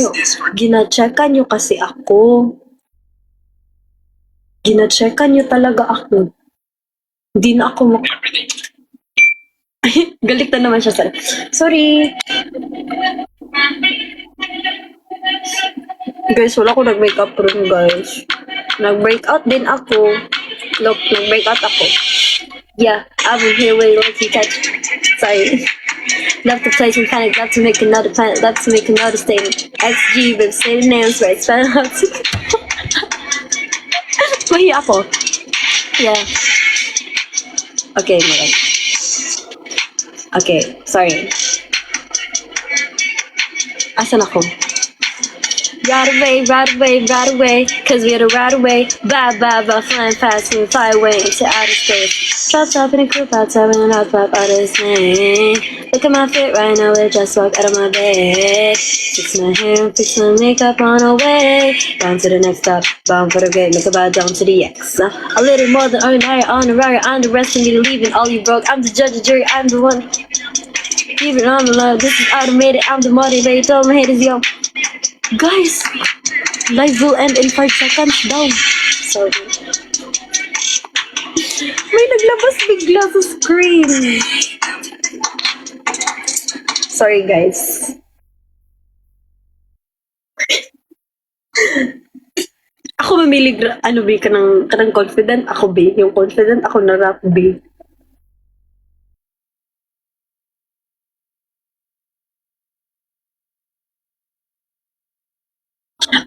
nyo kasi ako. Gina-checkan nyo talaga ako. Hindi na ako Galit na naman siya sa... Sorry. Guys, wala ko nag-makeup room, guys. Nag-breakout din ako. Look, nag-breakout ako. Yeah, I've been here way long to touch. Sorry. Love to play some panic, love to make another planet, love to make another statement. XG, but say the names right, spell out. Mahiya ako. Yeah. Okay, okay. Okay, sorry. Asan ako? Ride away, cause we had to ride away. Bye, flying fast and fly away into outer space. Drop top in a group outside when I pop out of this thing. Look at my fit right now, I just walk out of my bed. Fix my hair, fix my makeup on our way. Down to the next stop, bound for the gate, look about down to the X. A little more than ordinary, honorary, I'm the rest of me leaving all you broke. I'm the judge, the jury, I'm the one. Even on the love, this is automated, I'm the motivator, my head is young. Guys, live will end in 5 seconds daw. Sorry. May naglabas bigla sa screen. Sorry, guys. Ako mamili, kanang confident. Ako, B. Yung confident, ako na rap, B.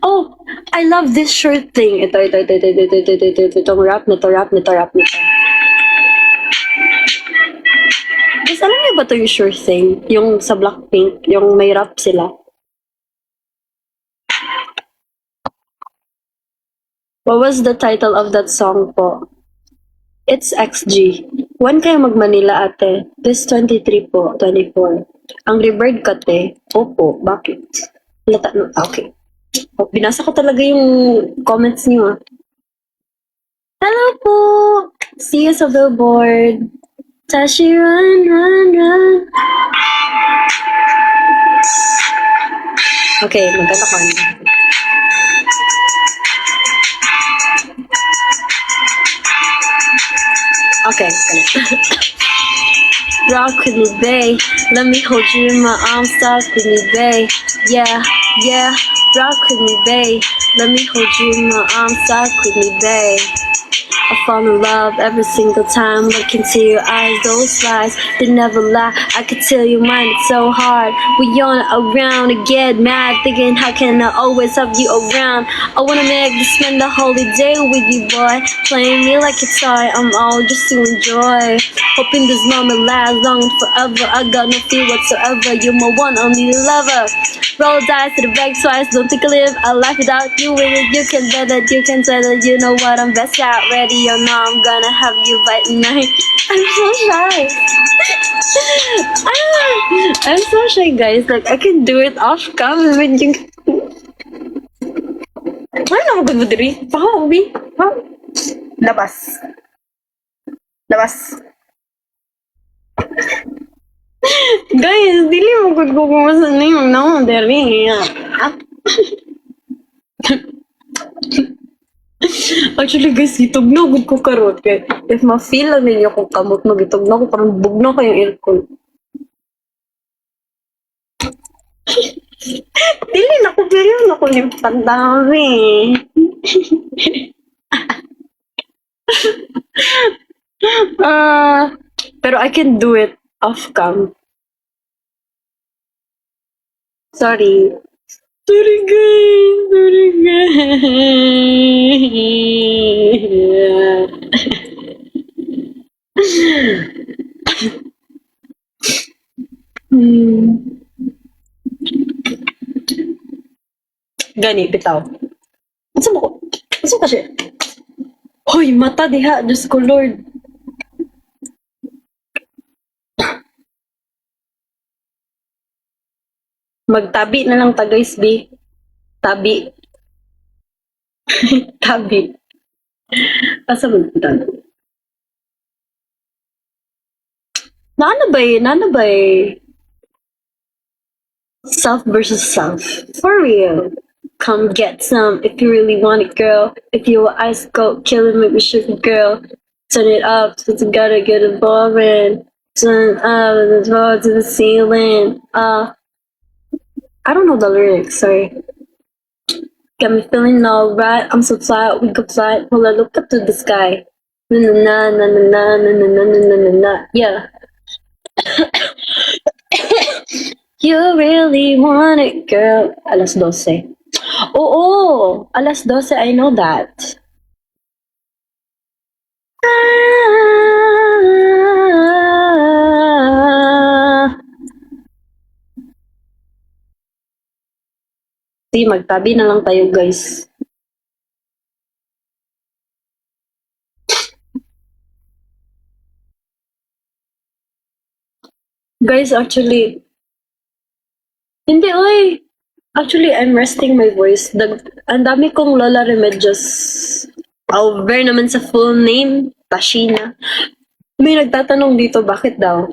Oh, I love this shirt thing. Ito. Itong rap nito. Guys, alam niyo ba ito yung shirt thing? Yung sa Blackpink, yung may rap sila. What was the title of that song po? It's XG. When kayo mag-Manila, ate? This 23 po, 24. Angry Bird ka, te? Opo, bakit? Lata, okay. Oh, binasa ko talaga yung comments niyo, ah. Hello po! See you sa billboard. Tashi, run, run, run. Okay, magkatakan. Okay, rock with me, babe. Let me hold you in my arms, talk with me, babe. Yeah, yeah, rock with me, babe. Let me hold you in my arms, talk with me, babe. I fall in love every single time. Look into your eyes, those lies, they never lie. I could tell your mind, it's so hard. We on around to get mad, thinking how can I always have you around. I wanna make you spend the holiday with you, boy. Playing me like a toy, I'm all just to enjoy. Hoping this moment lasts long and forever. I got no fear whatsoever. You're my one only lover. Roll dice to the back twice, don't think I live a life without you in it. You can bet that, you can tell that you know what I'm best at. Ready or not, I'm gonna have you by tonight. I'm so shy. I'm so shy, guys. Like, I can do it off cam with you. Ano naman good diri? Pakaw, Ubi. Labas. Labas. Guys, dili mo gud ko kung na yung no, diri. Actually, guys, gitugnaw gud ko karon kay if ma-feel lang ninyo kung kamot mo gitugnaw ko parang bugnaw kayong aircon. Dili na ko pero na ko lipat dami. Pero I can do it off cam. Sorry. Sorry guys. Sorry guys. Gani, bitaw. Asa mo ko? Asa ka siya? Hoy, mata diha. Diyos ko, Lord. Magtabi na lang ta, guys, B. Tabi. Tabi. Asa mo ito? Nanabay. Self versus self. For real. Come get some if you really want it, girl. If you were ice cold, killing me with sugar, girl. Turn it up, so you gotta get it boring. Turn up the floor to the ceiling. I don't know the lyrics, sorry. Got me feeling alright, I'm so tired, we could fly. Well, I look up to the sky. Na na na na na na na na na na na na. Yeah. You really want it, girl. Alas 12. Oo, alas 12, I know that. See, magtabi na lang tayo, guys. Guys, actually, hindi, oy. Actually, I'm resting my voice. Ang dami kong Lola Remedios. Over naman sa full name, Tashina. May nagtatanong dito, bakit daw?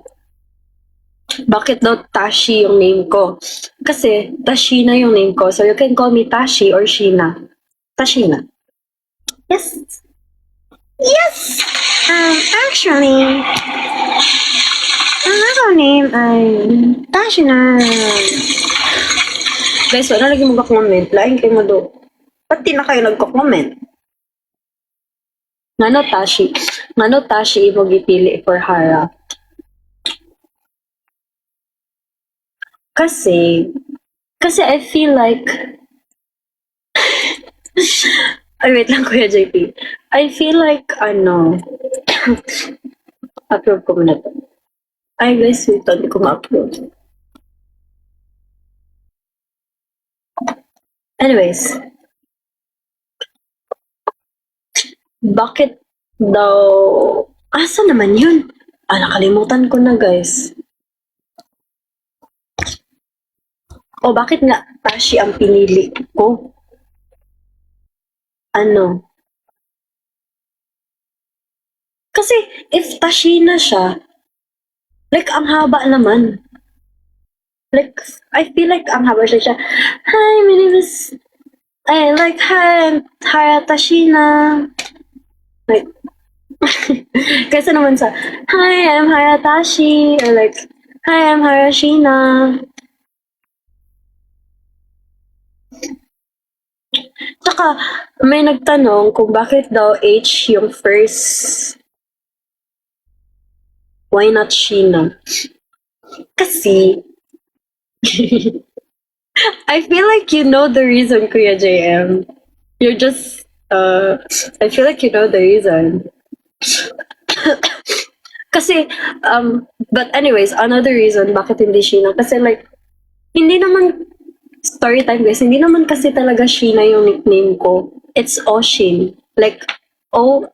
Bakit daw Tashi yung name ko? Kasi Tashina yung name ko. So you can call me Tashi or Shina. Tashina. Yes. Yes! Actually, ang ako name ay Tashina. Guys, wala lagi mag-comment. Lain kayo mo do. Pati na kayo nagko-comment. Ngano Tashi mo gipili for Hara? Kasi I feel like ay, wait lang, Kuya JP. I feel like, upload ko muna to. Ay, guys, wait, hindi ko ma-upload. Anyways, bakit daw, asa naman yun? Nakalimutan ko na, guys. Bakit nga Tashi ang pinili ko? Kasi if Tashina siya, like, ang haba naman. Like, I feel like ang haba siya. Hi, my name is... hi, I'm Haya Tashina. Like, kaysa naman sa, hi, I'm Haya Tashi. Or like, hi, I'm Haya Shina. Tsaka, may nagtanong kung bakit daw H yung first. Why not Sheena? Kasi, I feel like you know the reason, Kuya JM. You're just, I feel like you know the reason. Kasi, but anyways, another reason bakit hindi Sheena. Kasi like, hindi naman, story time guys, hindi naman kasi talaga Sheena yung nickname ko. It's Oshin. Like, Oshin.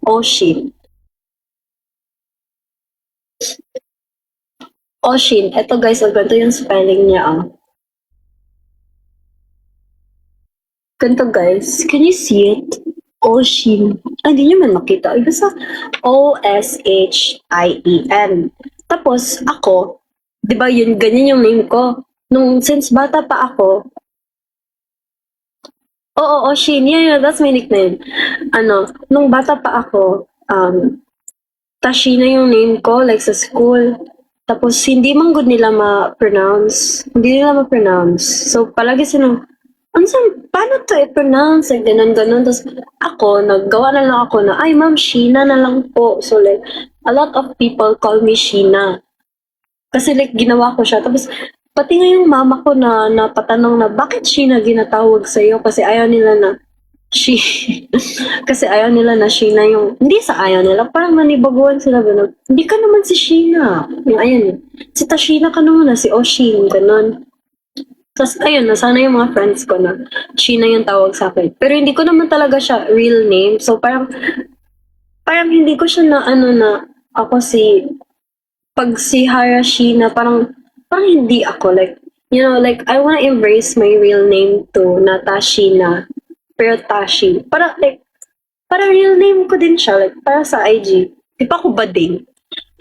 Oshin. Oshin. Ito guys, ganito yung spelling niya. Ganito guys. Can you see it? Oshin. Hindi nyo man makita. Basta Oshin. Tapos, ako, di ba yun, ganyan yung name ko. Since bata pa ako, Oshin. Yeah, that's my nickname. Nung bata pa ako, Tashi na yung name ko, like sa school. Tapos, hindi man good nila ma-pronounce. Hindi nila ma-pronounce. So, palagi silang, paano to i-pronounce? Like, ganun. Tapos, naggawa na lang ako na, ay, ma'am, Sheena na lang po. So, like, a lot of people call me Sheena. Kasi, like, ginawa ko siya. Tapos, pati nga yung mama ko na napatanong na, bakit Sheena ginatawag sa'yo? Kasi ayaw nila na, kasi ayaw nila na Sheena yung, hindi sa ayaw nila, parang manibaguan sila, gano'n. Hindi ka naman si Sheena. Yung ayun, si Tashina ka naman na, si Oshin, gano'n. Tapos ayun, nasana yung mga friends ko na Sheena yung tawag sa akin. Pero hindi ko naman talaga siya real name. So parang hindi ko siya na ako pag si Hara Sheena, parang hindi ako. Like, you know, like, I wanna embrace my real name too, na Tashina. Pero Tashi. Parang real name ko din siya. Like, para sa IG. Di pa ako bading.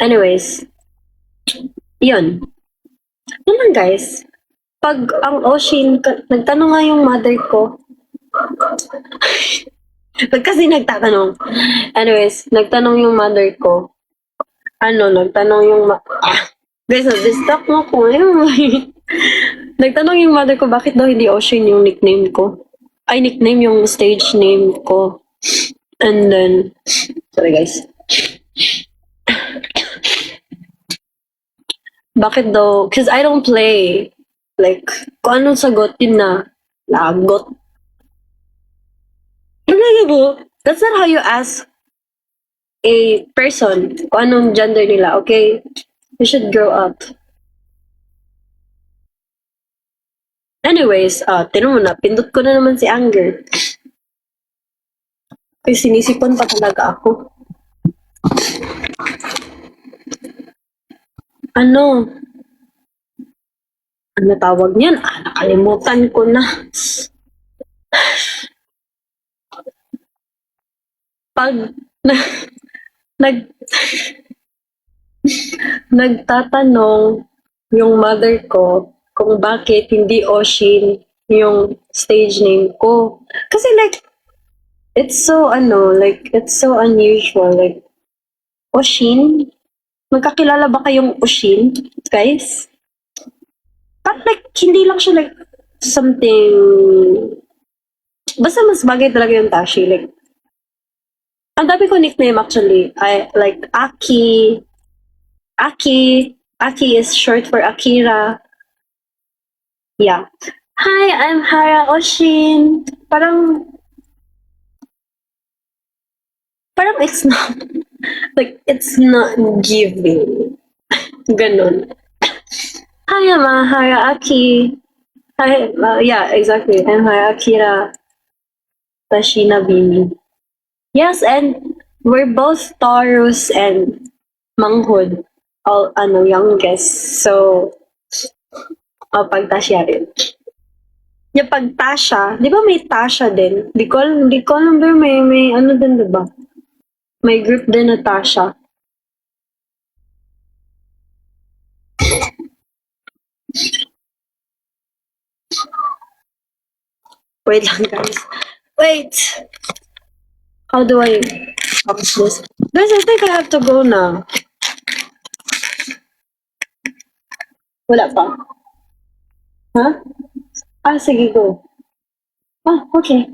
Anyways. Yun. Yun lang, guys. Pag ang Oshin, nagtanong nga yung mother ko. Kasi nagtatanong. Anyways, nagtanong yung mother ko. Nagtanong yung guys, na-distract mo ko. Nagtanong yung mother ko, bakit daw hindi Oshin yung nickname ko? Ay, nickname yung stage name ko. And then, sorry guys. Bakit daw? Because I don't play. Like, kung anong sagot, yun na. Lagot. That's not how you ask a person kung anong gender nila, okay? You should grow up. Anyways, tinan mo na, pindot ko na naman si Anger. Kasi sinisipon pa talaga ako. Ano tawag niyan? Nakalimutan ko na. Pag nagtatanong yung mother ko kung bakit hindi Oshin yung stage name ko. Kasi like, it's so unusual. Like, Oshin? Magkakilala ba kayong Oshin, guys? But like, hindi lang siya like something... Basta mas bagay talaga yung Tashi. Like, ang dami ko nickname actually. I like Aki. Aki is short for Akira. Yeah. Hi, I'm Hara Oshin. Parang it's not, like, it's not giving. Ganon. Hi, I'm Hara Aki. Hi, yeah, exactly. I'm Hara Akira Tashina Bimi. Yes, and we're both Taurus and Manghud. All, youngest. So, pagtasya rin. Yung pagtasya, di ba may Tasha din? Di ko alam ba may ano din, di ba? May group din na Tasha. Wait lang, guys. Wait! How do I fix this? Guys, I think I have to go na. Wala pa. Huh? Sige, go. Okay.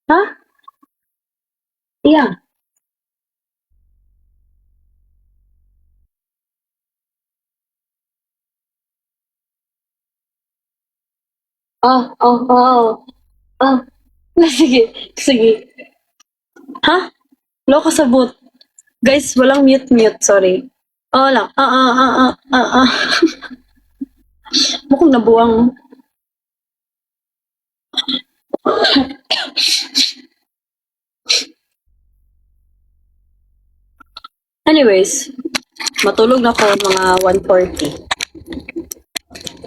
Huh? Yeah. Oh. Oh. Sige. Ha? Loko sa boot. Guys, walang mute, sorry. Lang. Mukhang nabuwang. Anyways, matulog na ako mga 1:40.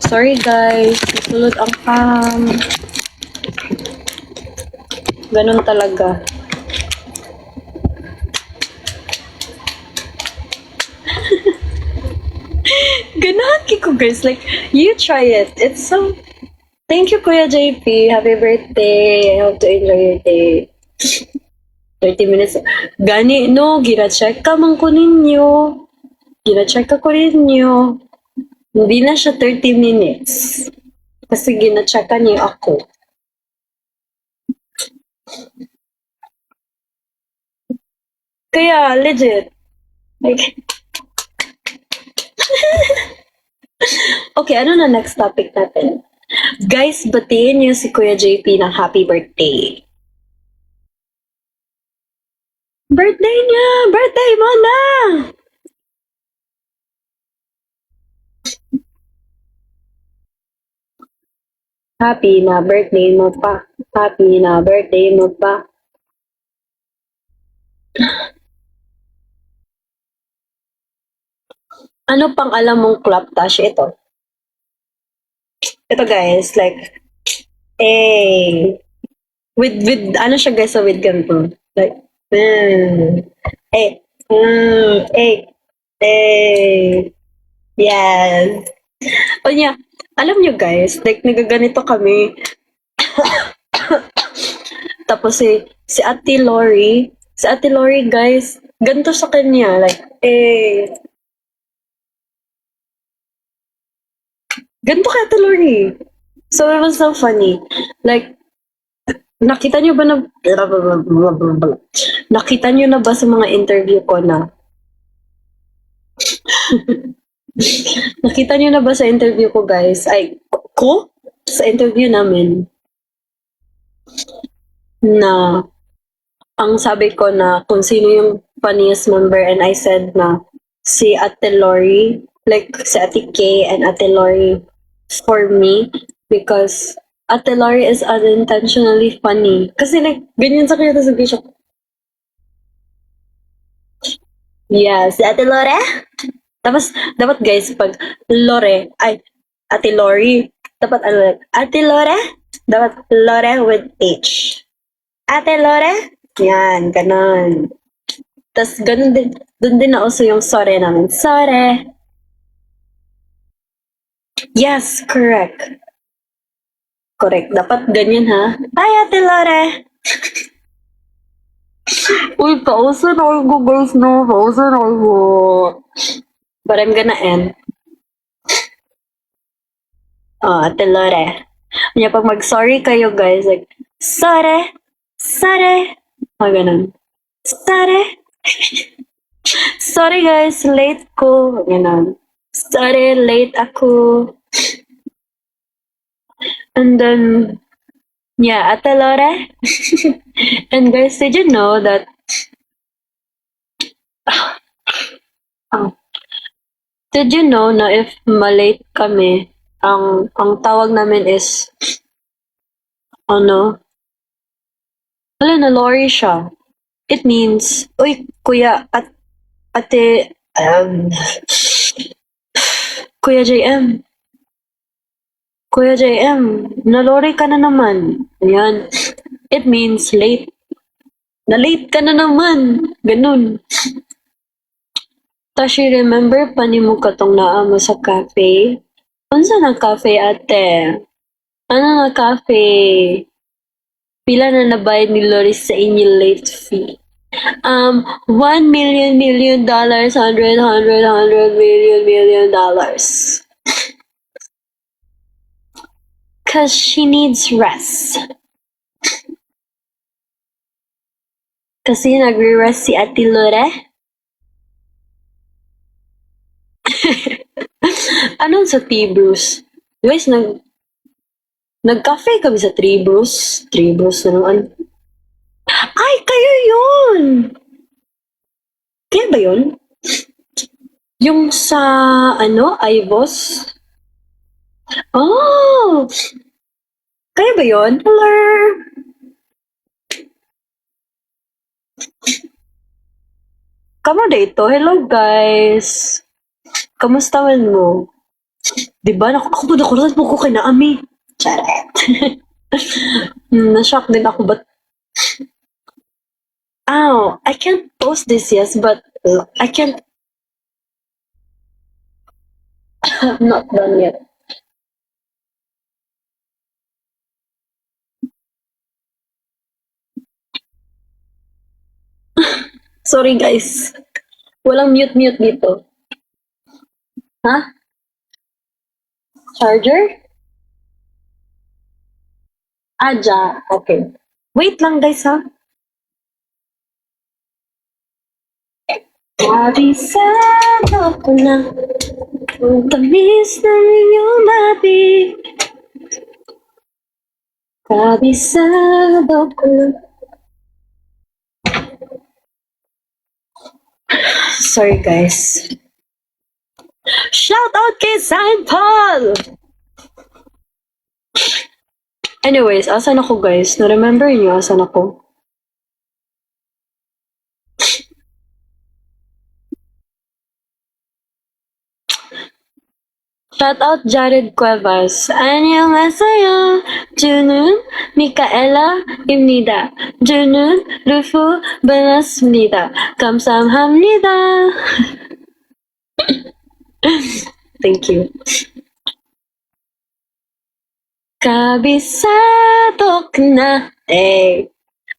Sorry guys, natulog ang cam. Ganun talaga. Ganahan ko guys, like, you try it. It's so... Thank you, Kuya JP. Happy birthday. I hope to enjoy your day. 30 minutes. Gani, no, gina-check ka man ko ninyo. Gina-check ako ninyo. Hindi na siya 30 minutes. Kasi gina-check niyo ako. Kaya, legit. Like, okay, ano na next topic natin? Guys, batiin niyo si Kuya JP ng happy birthday. Birthday niya! Birthday mo na! Happy na birthday mo pa. Happy na birthday mo pa. Ano pang alam mong clap, Tash? Ito. Ito guys, like, with, ano siya guys, so with ganito. Like, yes. O niya, alam nyo guys, like, nagaganito kami. Tapos si Ate Lori guys, ganito sa kanya, like, ganito kay Ate Lori. So, it was so funny. Like, nakita nyo ba sa mga interview ko na nakita nyo na ba sa interview ko guys? Sa interview namin na ang sabi ko na kung sino yung funniest member, and I said na si Ate Lori, like si Ate Kay and Ate Lori for me, because Ate Lori is unintentionally funny. Kasi like, ganyan sa kanya, tapos sabi siya, yeah, si Ate Lore. Tapos, dapat guys, pag Lore, Ate Lori, dapat Ate Lore, dapat Lore with H. Ate Lore, yan, ganon. Tapos, ganon din, dun din na also yung sore namin. Sore. Yes, correct. Correct. Dapat ganyan ha. Hi, Ate Lore. Uy, pausan ako guys, no? Pausan ako. But I'm gonna end. Ate Lore. Kanya pag mag-sorry kayo guys, like, sorry. Ganun. Sorry. Sorry guys, late ko. Ganun. Sorry, late ako. And then, yeah, Ate Lore. And guys, did you know that did you know na if malate kami, ang tawag namin is na Lori siya. It means, uy, kuya, ate, Kuya JM, Kuya JM, nalori ka na naman. Ayan. It means late. Na-late ka na naman. Ganun. Tashi, remember pa ni mo katong naa mo sa cafe? Unsa na cafe, ate? Ano na cafe? Pila na nabayad ni Loris sa inyo late fee? 1 million dollars, hundred dollars. Cause she needs rest. Kasi nagre-rest si Ate Lore. Anong sa T-Bruce? Guys, nag-cafe kami sa T-Bruce. T-Bruce na naman. Ay, kayo yun! Kaya ba yun? Yung sa, Ivos? Oh! Kaya ba yun? Hello! Kamu dito? Hello, guys! Kamusta man mo? Diba? Nakukulat mo ko kay Naami. Charet. Na-shock din ako, but I can't post this, yes, but I can't. I'm not done yet. Sorry, guys. Walang mute-mute dito. Ha? Charger? Aja. Okay. Wait lang, guys, ha? Avisado ko na ang tamis ng inyong labi. Kabisado ko na. Sorry, guys. Shout out kay Saint Paul! Anyways, asan ako, guys? Na-remember niyo asan ako? Shout out Jared Cuevas. 안녕하세요. 저는 미카엘라입니다. 저는 루프 반갑습니다. 감사합니다. Thank you. Kabisado ka na. Eh.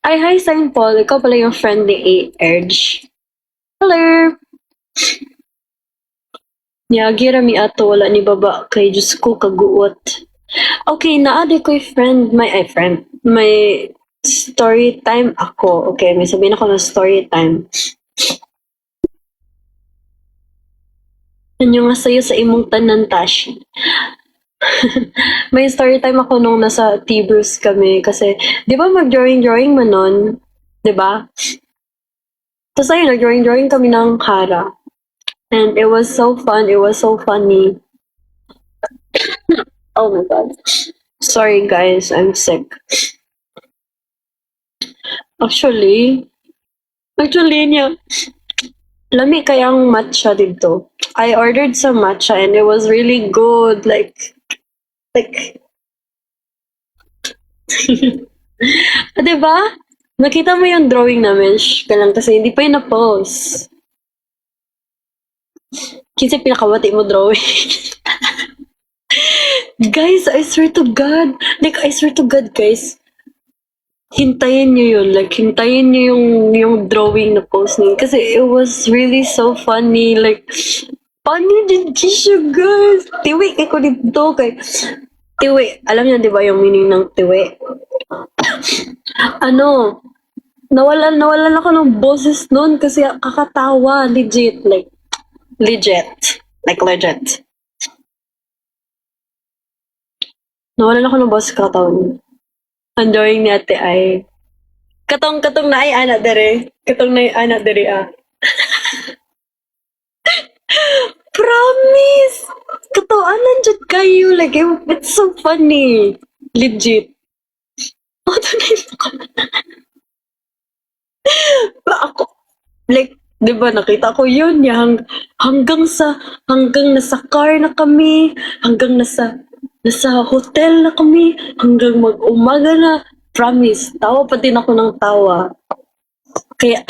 Ay, hi, Saint Paul. Ikaw pala yung friend ni A-Urge. Hello. Niyagira mi ato wala ni baba kay Diyos ko kaguot. Okay, naade ko'y friend, may story time ako. Okay, may sabihin ako ng story time. Ano nga sa'yo sa imong tanan, Tashi? May story time ako nung nasa T-Bruce kami kasi, di ba mag-drawing man nun? Di ba? Tapos ayun, nag-drawing kami ng Hara. And it was so fun. It was so funny. Oh my god. Sorry guys, I'm sick. Actually, niya. Lami kayang matcha dito. I ordered some matcha and it was really good. Like, diba? Nakita mo yung drawing namin. Shh, ka lang kasi hindi pa yun na-post. Kasi pinakawati mo drawing. Guys, I swear to God. Like, I swear to God, guys. Hintayin nyo yun. Like, hintayin nyo yung drawing na post niyo. Kasi it was really so funny. Like, funny din siya, guys. Tiwi, ko dito. Kay tiwi. Alam niyo, di ba yung meaning ng tiwi? Nawalan ako ng boses nun kasi kakatawa. Legit. Like, legit. Nawalan ako ng boses kakatawa nun. Ang drawing ni ate ay katong na ay anak dere. Katong na ay anak dere Promise! Katoanan dyan kayo. Like, it's so funny. Legit. Oh, ito na yun. Ako, like, di ba nakita ko yun, hanggang nasa car na kami, hanggang nasa hotel na kami, hanggang mag-umaga na, promise, tawa pa din ako ng tawa. Kaya,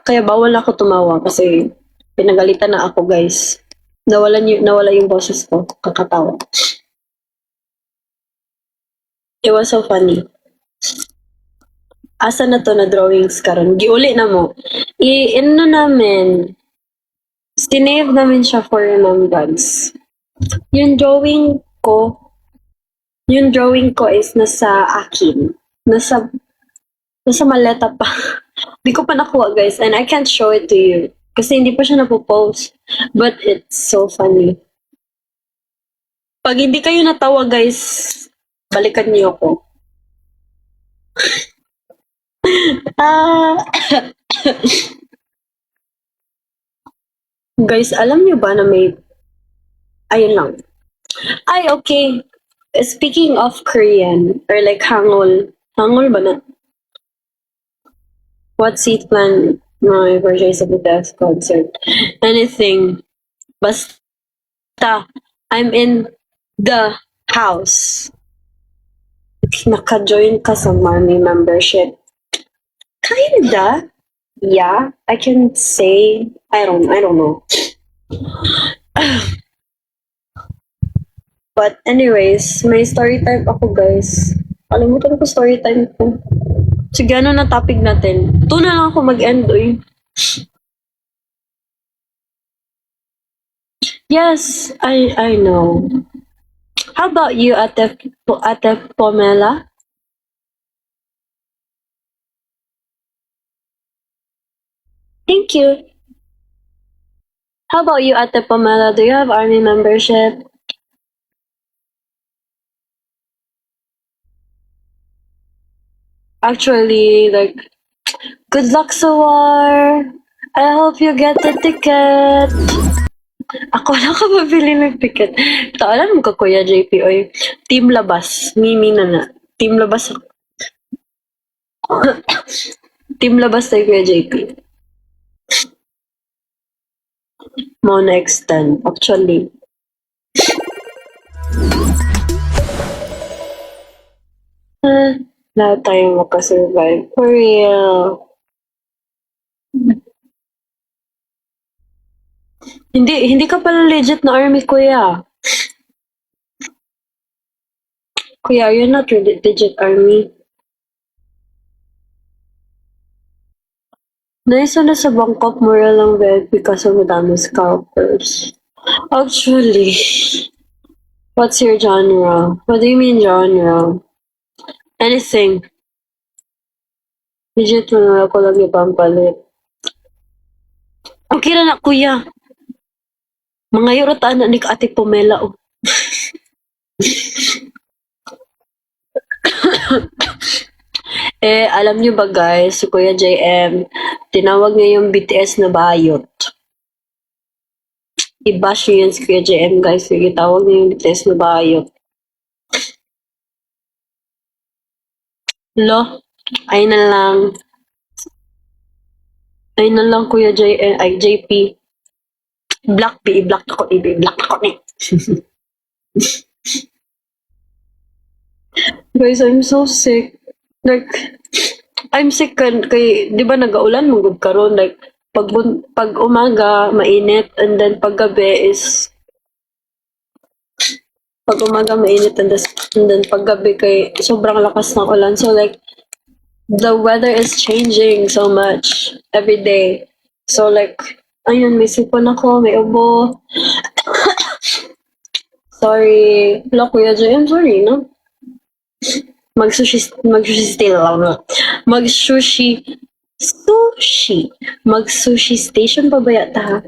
kaya bawal ako tumawa kasi pinagalitan na ako, guys. Nawala yung boses ko, kakatawa. It was so funny. Asa na to na drawings karon? Giuli na mo. I-ano namin, sinave namin siya for remembrance. Yung drawing ko is nasa akin. Nasa maleta pa. Di ko pa nakuha, guys, and I can't show it to you. Kasi hindi pa siya napopost. But it's so funny. Pag hindi kayo natawa, guys, balikan niyo ako. Ah, guys, alam niyo ba na ayun lang. Ay, okay. Speaking of Korean, or like Hangul ba na? What seat plan my purchase of the death concert? Anything. Basta, I'm in the house. Naka-join ka sa Marmy membership. Kinda. Yeah, I can say, I don't know. But anyways, may story time ako, guys. Kalimutan ko story time ko. Sige, ano na topic natin? Ito na lang ako mag-end, oy. Yes, I know. How about you, Ate Pomela? Thank you. How about you, Ate Pomela? Do you have army membership? Actually, like, good luck sa war. I hope you get the ticket. Ako na ka mabili ng ticket. Ito, alam mo ka, Kuya JP, oy. Team Labas. Mimi na na. Team Labas ako. Team Labas tayo, Kuya JP. Mo na extend, actually. Lahat tayo makasurvive. For real. Hindi ka pala legit na army, kuya. Kuya, you're not legit army. Naisa na sa Bangkok, mura lang bed because of madami scalpers. Actually, what's your genre? What do you mean genre? Anything. Legit mo na ako lang ipampalit. Okay na na, kuya. Mga yurotaan na ni Ate Pomela, oh. Alam niyo ba, guys, si Kuya JM, tinawag niya yung BTS na bayot. I-bash niyo yan si Kuya JM, guys. Sige, tawag niya yung BTS na bayot. Lo, ay na lang. Ay na lang, Kuya JM, ay JP. I-block ako ni. Guys, I'm so sick. Like, I'm sick kay di ba nagaulan mong karon, like pag umaga mainit, and then pag gabi is pag umaga mainit, and then pag gabi kay sobrang lakas ng ulan. So like the weather is changing so much every day. So like ayun, may sipon ako, may ubo. Sorry. Hello, Kuya Joy. I'm sorry, no? Mag-sushi station pa ba yata, ha?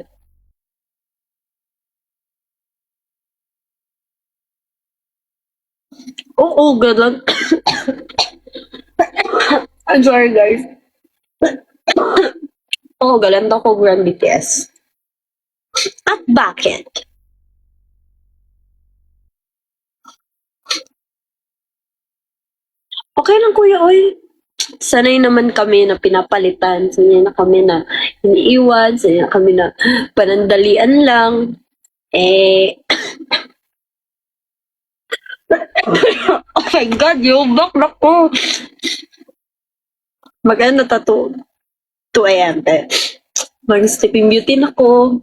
Oo, ganun. I'm sorry, guys. Oo, galanda ko Grand BTS. At bakit? Okay lang, kuya, oy. sanay naman kami na pinapalitan. Sanay na kami na iniiwan. Sanay na kami na panandalian lang. Eh, oh my God, yubak na ko. Mag-ano na to? 2 a.m. Mag-sleeping beauty na ko.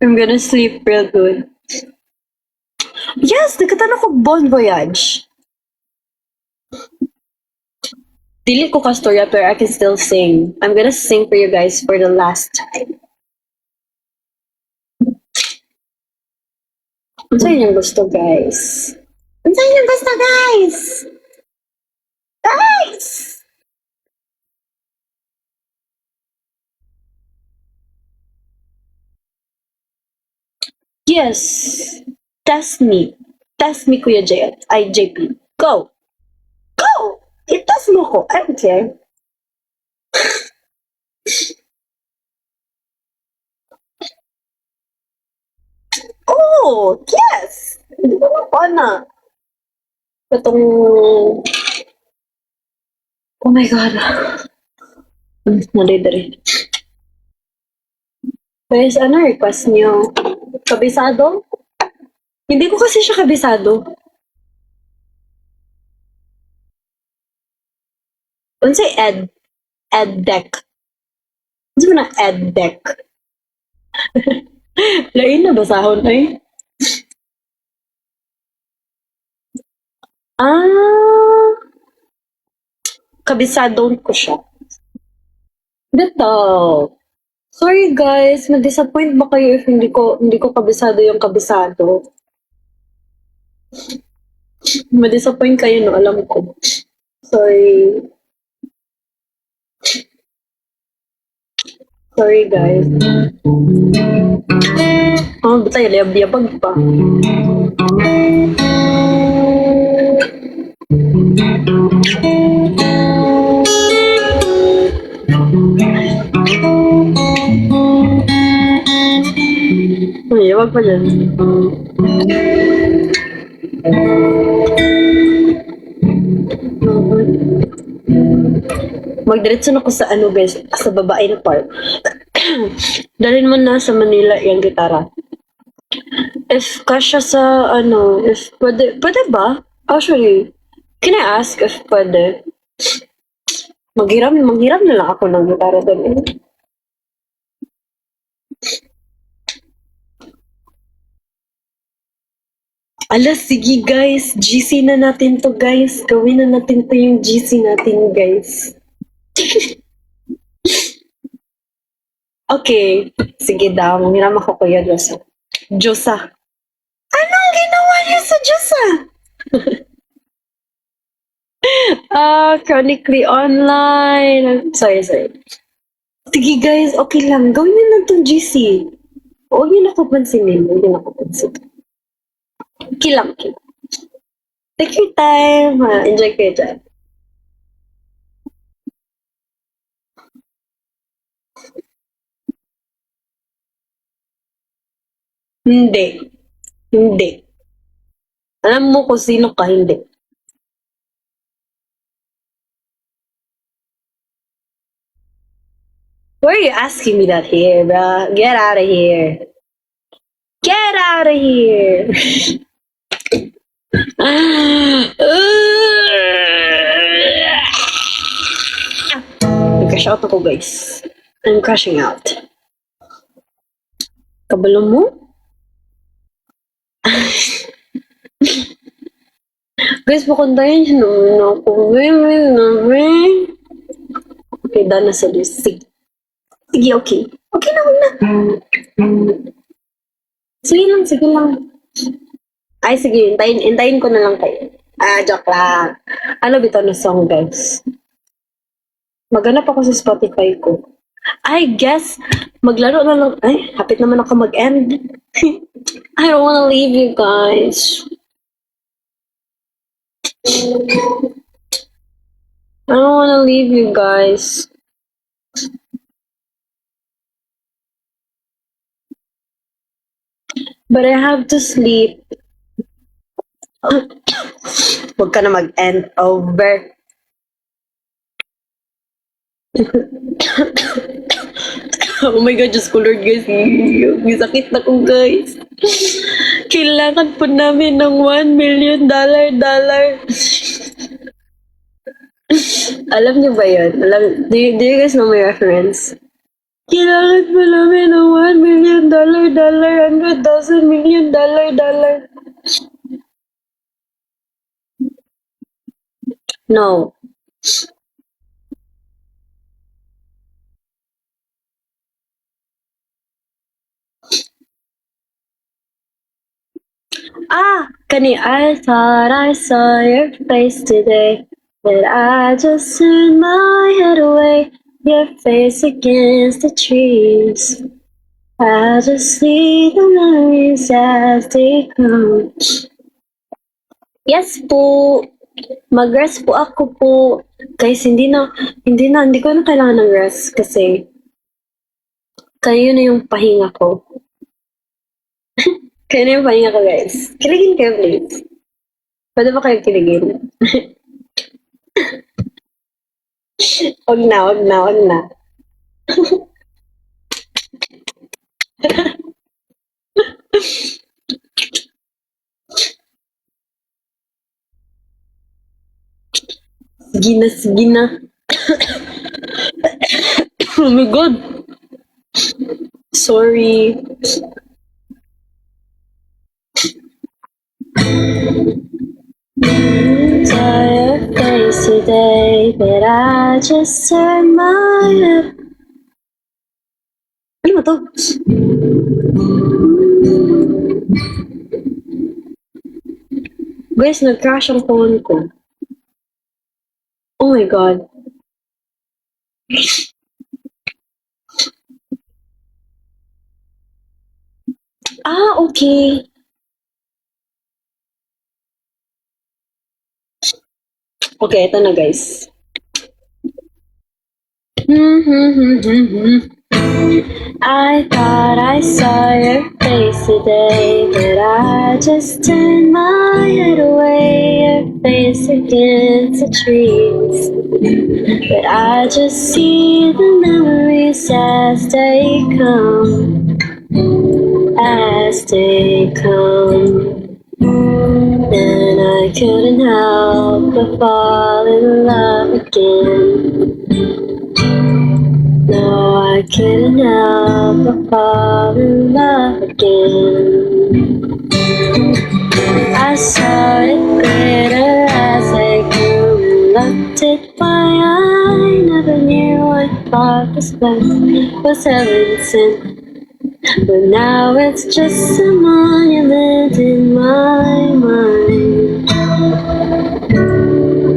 I'm gonna sleep real good. Yes, nagkatan ako Bon Voyage. Dili ko kastorya pero I can still sing. I'm gonna sing for you guys for the last time. Ano sa inyong gusto, guys? Ano sa inyong gusto, guys? Guys! Yes. Test me. Test me, Kuya JP. Go! Go! I-test mo ko. I don't care. Oh! Yes! Hindi ko na. Itong... Oh my God. Nadidiri. Guys, ano request niyo? Kabisado? Hindi ko kasi siya kabisado. Ano say ed deck? Ano mo na ed deck? Lain na basahon ay. Ah, kabisado ko siya. Dito. Sorry guys, ma-disappoint ba kayo if hindi ko kabisado yung kabisado? Ma-disappoint kayo no, alam ko. Sorry. Sorry guys. Oh, batay liyab-yabag pa. Ay, yabag pa dyan. Magdiretso na ko sa ano guys, sa babae na part. Dalhin mo na sa Manila yung gitara. If kasya sa ano, if pwede ba? Actually, can I ask if pwede? Manghiram na lang ako ng gitara doon. Ala, sige guys. GC na natin to guys. Gawin na natin to yung GC natin guys. Okay. Sige daw. Manghiram ako Kuya Diyosa. Diyosa. Anong ginawa niya sa Diyosa? Chronically online. Sorry. Sige guys, okay lang. Gawin na lang tong GC. Huwag niyo na ko pansinin. Okay lang. Take your time. Enjoy kayo dyan. Hindi. Alam mo kung sino ka, hindi. Why are you asking me that here, bro? Get out of here. Get out of here. Nag-crash out ako, guys. I'm crashing out. Kabalo mo? Guys, pakundayan siya naman ako. Okay, done na sa list. Sige, okay. Okay na, huwag na. Sige lang. Ay, sige, hintayin ko na lang kayo. Joke lang. Ano bitaw na song, guys? Maghanap ako sa Spotify ko. I guess, maglaro na lang. Ay, hapit naman ako mag-end. I don't wanna leave you guys. I don't wanna leave you guys. But I have to sleep. Huwag ka na mag-end over. Oh my God, Diyos ko Lord guys. May sakit na ko guys. Kailangan po namin ng $1 million. Alam niyo ba yun? Do you guys know my reference? Kailangan po namin ng $1 million, $100,000 million, dollar. No. Kani, I thought I saw your face today, but I just turned my head away. Your face against the trees. I just see the memories as they come. Yes po. Mag-rest po ako po. Guys, hindi ko na kailangan ng rest kasi kayo na yung pahinga ko. Kayo na yung pahinga ko, guys. Kiligin kayo, please. Pwede ba kayo kiligin? Wag na. Sige na. Oh my God. Sorry. Saw your face today, but I just turned my head. Ano ba to? Guys, nag-crash ang phone ko. Oh my God. Okay. Okay, ito na guys. I thought I saw your face today, but I just turned my head away. Your face against the trees, but I just see the memories as they come, And I couldn't help but fall in love again. No, I couldn't help but fall in love again. I saw it glitter as I grew and loved it. Why I never knew what thought was best was heaven sent. But now it's just a monument in my mind.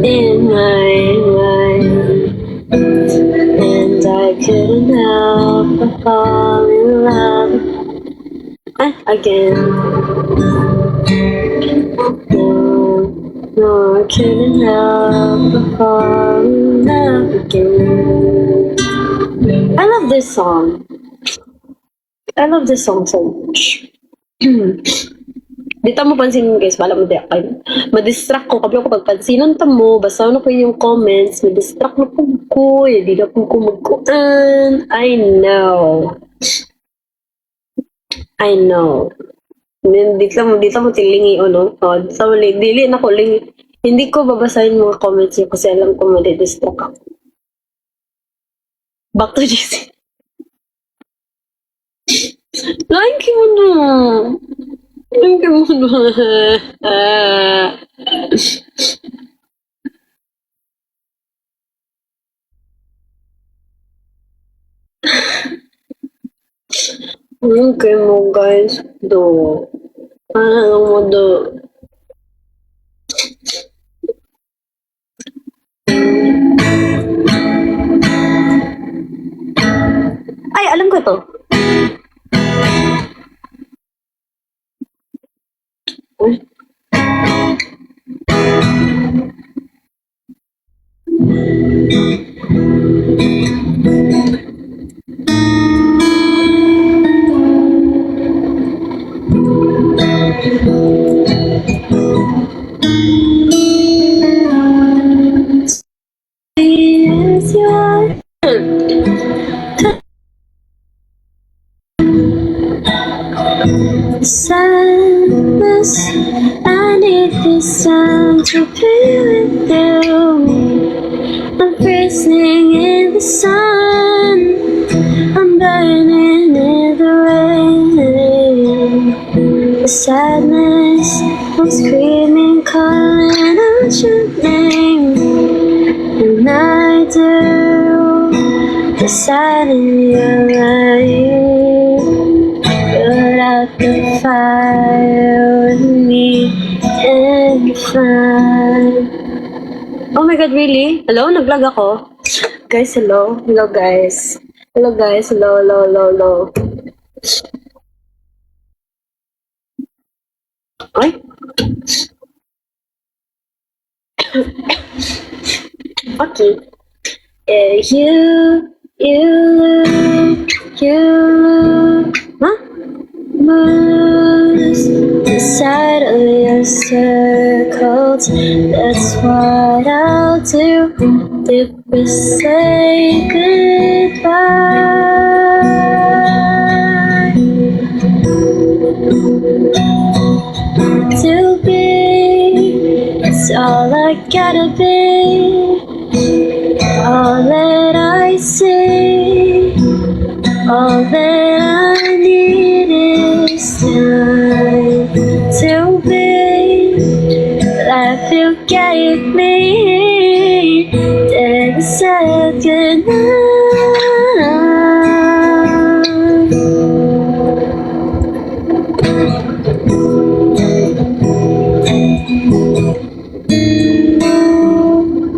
In my mind. And I couldn't help but fall in love again. No, I couldn't help but fall in love again. I love this song. I love this song so much. Dito mo pansinin guys, bala mo kayo. Ma-distract ko, kapag ako pagpansinan mo, basta na ko yung comments, ma-distract na po ko, hindi na po ko magkuhan. I know. Dito mo tilingi o no? Dili na ko lingi. Hindi ko babasahin mga comments niyo kasi alam ko ma-distract ako. Back to GC. Like mo na. Okay mo guys. Ano mo do? Ay, alam ko to. the sadness. I need this time to be with you. I'm freezing in the sun, I'm burning in the rain. The sadness, I'm screaming, calling out your name. And I do decide in your light. Put out the fire with me and find. Oh my god, really? Hello? Nag-vlog ako? Guys, hello? Hello, guys. Hello, guys. Hello, hello, hello, hello. Ay? Okay. Huh? Moves inside of your circles. That's what I'll do if we say goodbye. To be, it's all I gotta be. All that I see, all that I need is time to be. Life you gave me, take a second now.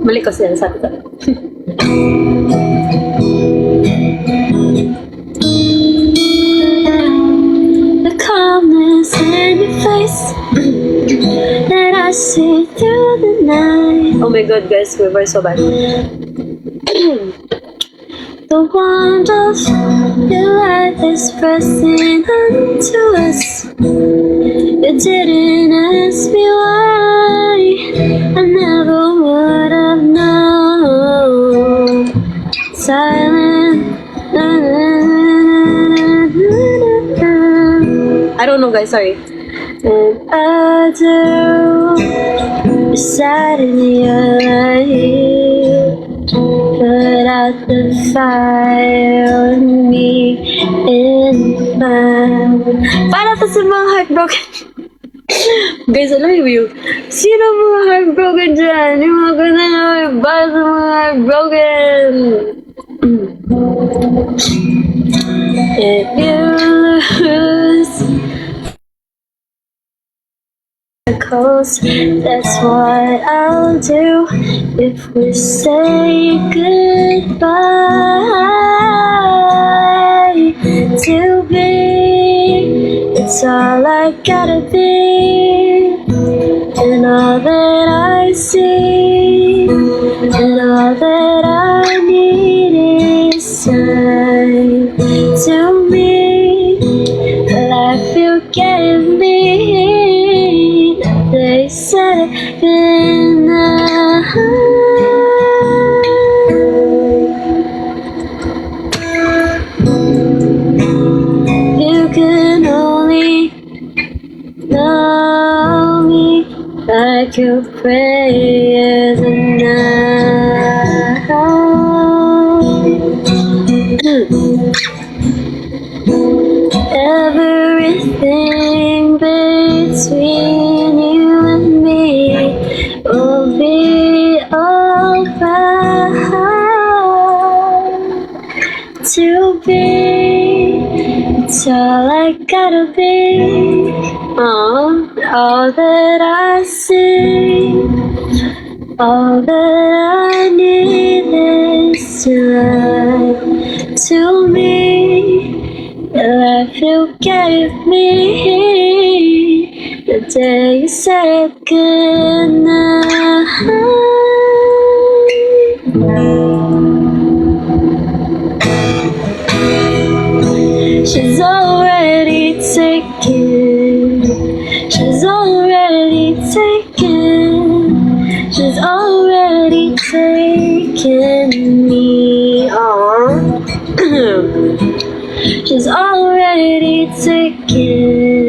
Mali ko sinasabi ko. The calmness in your face that I see through the night. Oh my god, guys, we were so bad. The wand of your light is pressing onto us. You didn't ask me why, I never would have known. Silent. I don't know, guys, sorry. And I do beside in your light. Put out the fire with me in mine. Para to sa mga heartbroken. Guys, alam mo, sino mga heartbroken dyan? Yung mga ganun na para sa mga heartbroken. If you lose coast, that's what I'll do if we say goodbye. To be, it's all I gotta be, and all that I see, and all that I need is time to me. The life you gave me, they said goodnight. You can only know me like you pray the night. Everything between you and me will be alright. To be, it's all I gotta be. All that I see, all that I need is time to me. The life you gave me, the day you said goodnight. She's already taken. She's already taken. She's already taken me on. She's already taken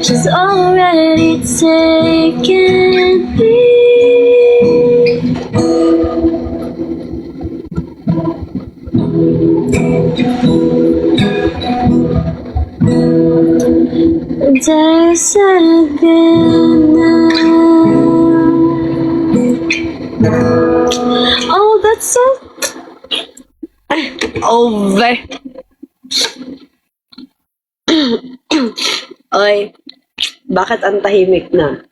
She's already taken me. There's again now. Oh, that's so over. Oy, bakit ang tahimik na?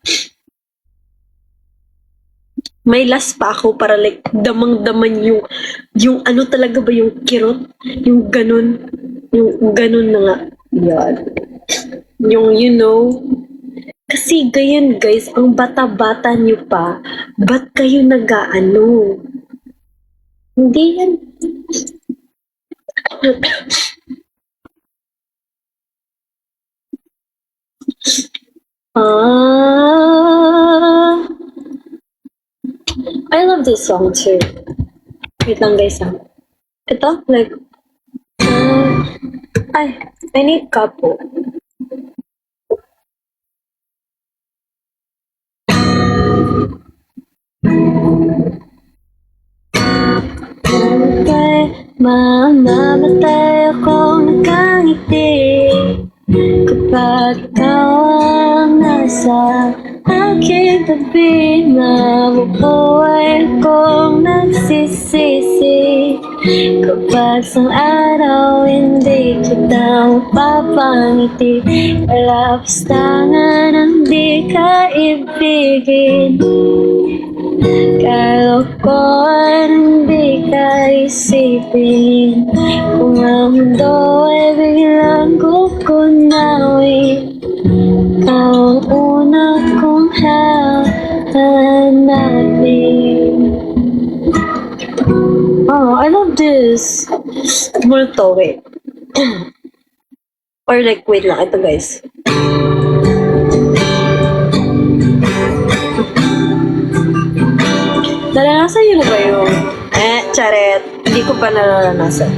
May last pa ako para like damang-daman yung ano talaga ba yung kirot? Yung ganun na nga. Yan. Yung you know, kasi ganyan guys, ang bata-bata nyo pa, ba't kayo nag-ano? Hindi yan. Ah, I love this song too. Wait lang guys ah. Ito, like, ay, I need couple. Okay, mamamatay akong nakangiti kapag ikaw ang nasa aking tabi. Mabubuhay akong nagsisisi kapag sang araw hindi kita mapapangiti. Kalapastangan ang di ka ibigin, kalokohan hindi ka isipin. Kung ang mundo ay biglang kukunawin, ikaw ang una kong hahanapin. Oh, I love this. Multo, wait. Or like, wait lang, ito guys. Naranasan yun na ba yung... charet. Hindi ko pa naranasan.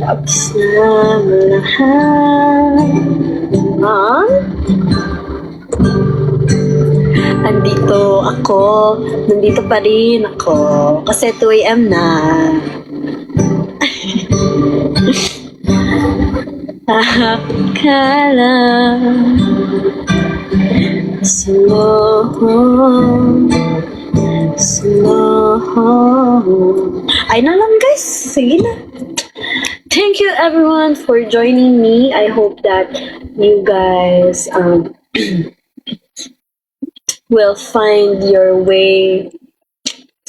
Tapos na malahan. Andito ako. Nandito pa rin ako. Kasi 2 AM na. Akala slow. Ay na lang guys. Sige na. Thank you everyone for joining me. I hope that you guys will find your way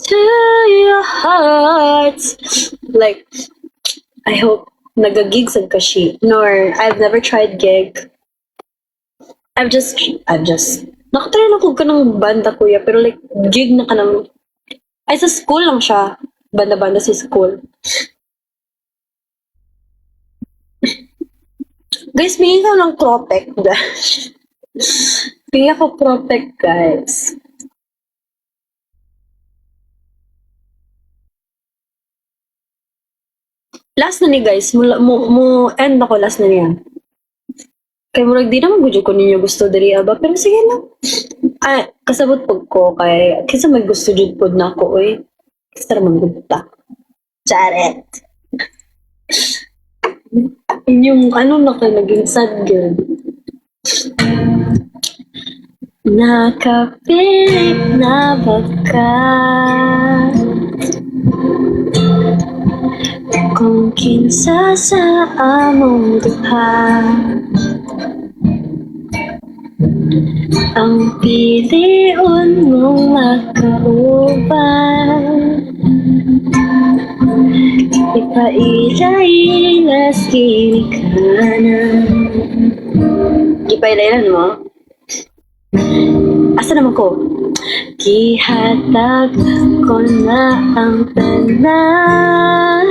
to your hearts. Like, I hope nag-gigs ang kashi. Nor, I've never tried gig. I've just, nakatry na ko ka ng banda, kuya. Pero like, gig na ka ng, ay sa school lang siya. Banda-banda sa school. Guys, bigyan ka ng protect. Bigyan ko protect, guys. Last na ni guys, mo end ako last na niya. Kaya murag di naman gudyo ko ninyo gusto diri aba, pero sige na. Ay, kasabot pag ko kay kisa may gusto jud pod na ako oy. Kisa man gud ta. Charet. Inyong ano na kayo naging sad girl. Nakapilit na baka kung kinsa sa among duha ang piliun mong makauban. Ipailailas kini ka na. Ipailailan mo? Asa naman ko? Gihatag ko na ang tanan,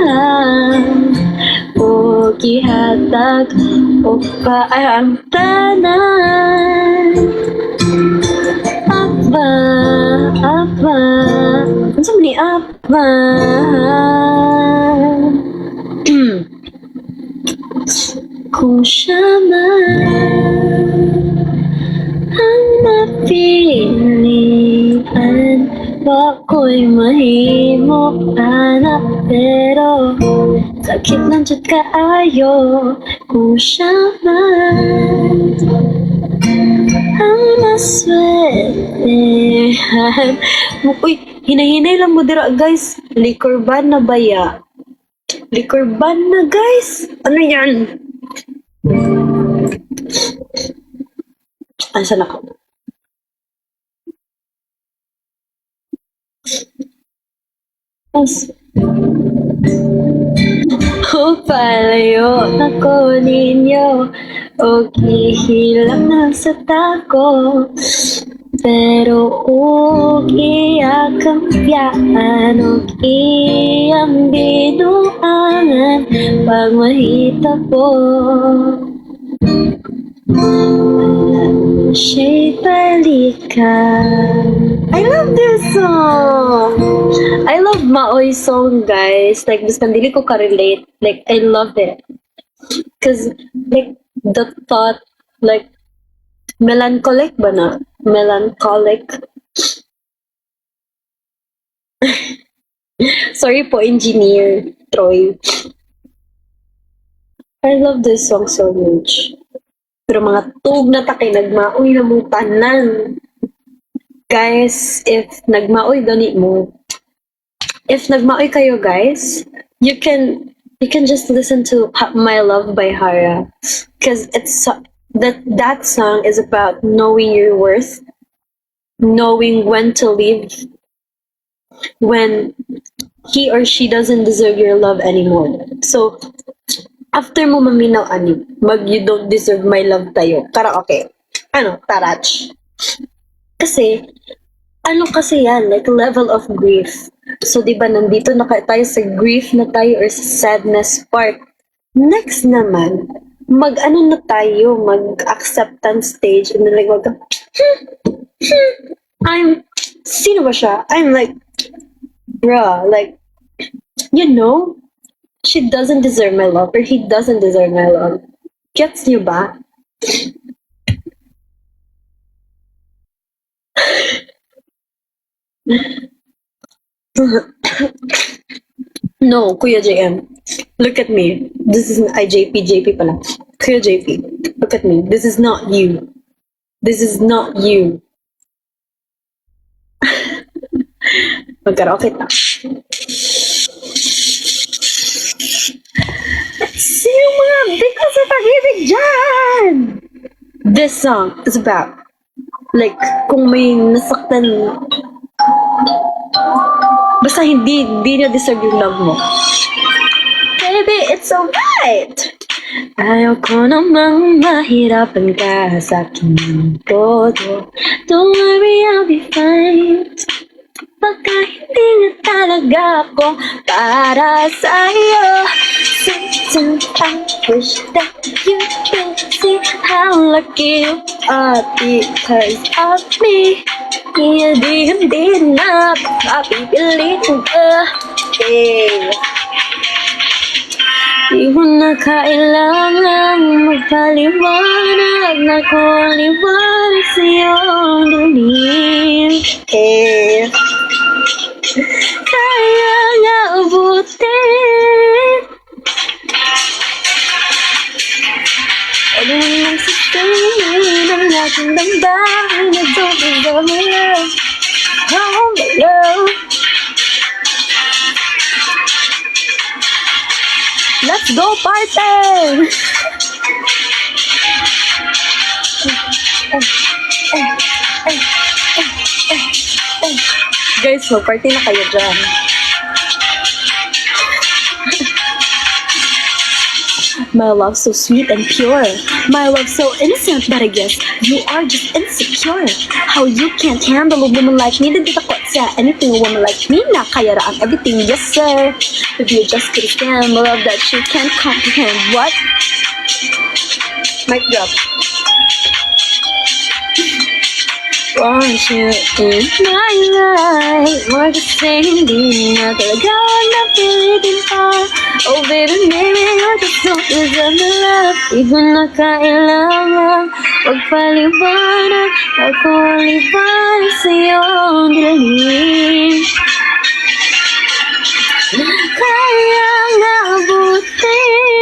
o gihatag ko pa ang tanan. Aba, aba, ano sabi ni aba? kung siya man ang napilian. Ako'y mahimo anak, pero sakit ng tiyot kaayo kung siya man ang maswertehan. Uy, hinahinay lang mo dira guys. Liquor ban na baya? Liquor ban na guys. Ano yan? Asa na ka? As palayo ako ninyo o gihilang na sa tako, pero og iyakang biyaan og iyang binuangan pag mahita po. Siya'y balikan. I love this song. I love Maoy song, guys. Like, basta dili ko ka-relate. Like, I love it. Cause, like, the thought, like, melancholic ba na? Melancholic. Sorry po, Engineer Troy. I love this song so much. Pero mga tug na takay, nagmaoy na mong tanan. Guys, if nagmaoy gani mo, if nagmaoy kayo guys, you can just listen to My Love by Hara. Because that song is about knowing your worth, knowing when to leave, when he or she doesn't deserve your love anymore. So, after mo maminaw ani, you don't deserve my love tayo. Karaoke. Ano? Tarach. Kasi, ano kasi yan? Like, level of grief. So, di ba, nandito na tayo sa grief na tayo or sa sadness part. Next naman, mag-ano na tayo, mag-acceptance stage. And then, like, sino ba siya? I'm like, bruh, like, you know, she doesn't deserve my love or he doesn't deserve my love. Gets niyo ba? No, Kuya JM. Look at me. This is JP pala. Kuya JP. Look at me. This is not you. This is not you. Magkaraoke na. Sino mga bigla sa pag-ibig dyan? This song is about, like, kung may nasaktan, basta hindi na deserve yung love mo. Baby, it's alright. Ayaw ko namang mahirapan ka sa aking todo. Don't worry, I'll be fine. Baka hindi na talaga ako para sa'yo. Sometimes I wish that you could see how lucky you are because of me. Hindi na papipilitin ka. Di mo na kailangan magpaliwanag na kung liwanag sa'yo ang dulim. Kaya nga abutin. Ano nang sasabihin ang aking damdamin na don't deserve my love. Oh, my love. Let's go party! Guys, mag-party na kayo dyan. My love so sweet and pure. My love so innocent, but I guess you are just insecure. How you can't handle a woman like me? Did ako sa anything a woman like me? Nakayaraan everything, yes sir. If you just could stand the love that you can't comprehend. What? Mic drop. Want you in my life. More the same, di na talaga napilitin pa. Oh baby, maybe gusto deserve the love. Di ko na kailangan pagpaliwanag. Ako ang liwanag sa iyong dilim. Kayang abutin.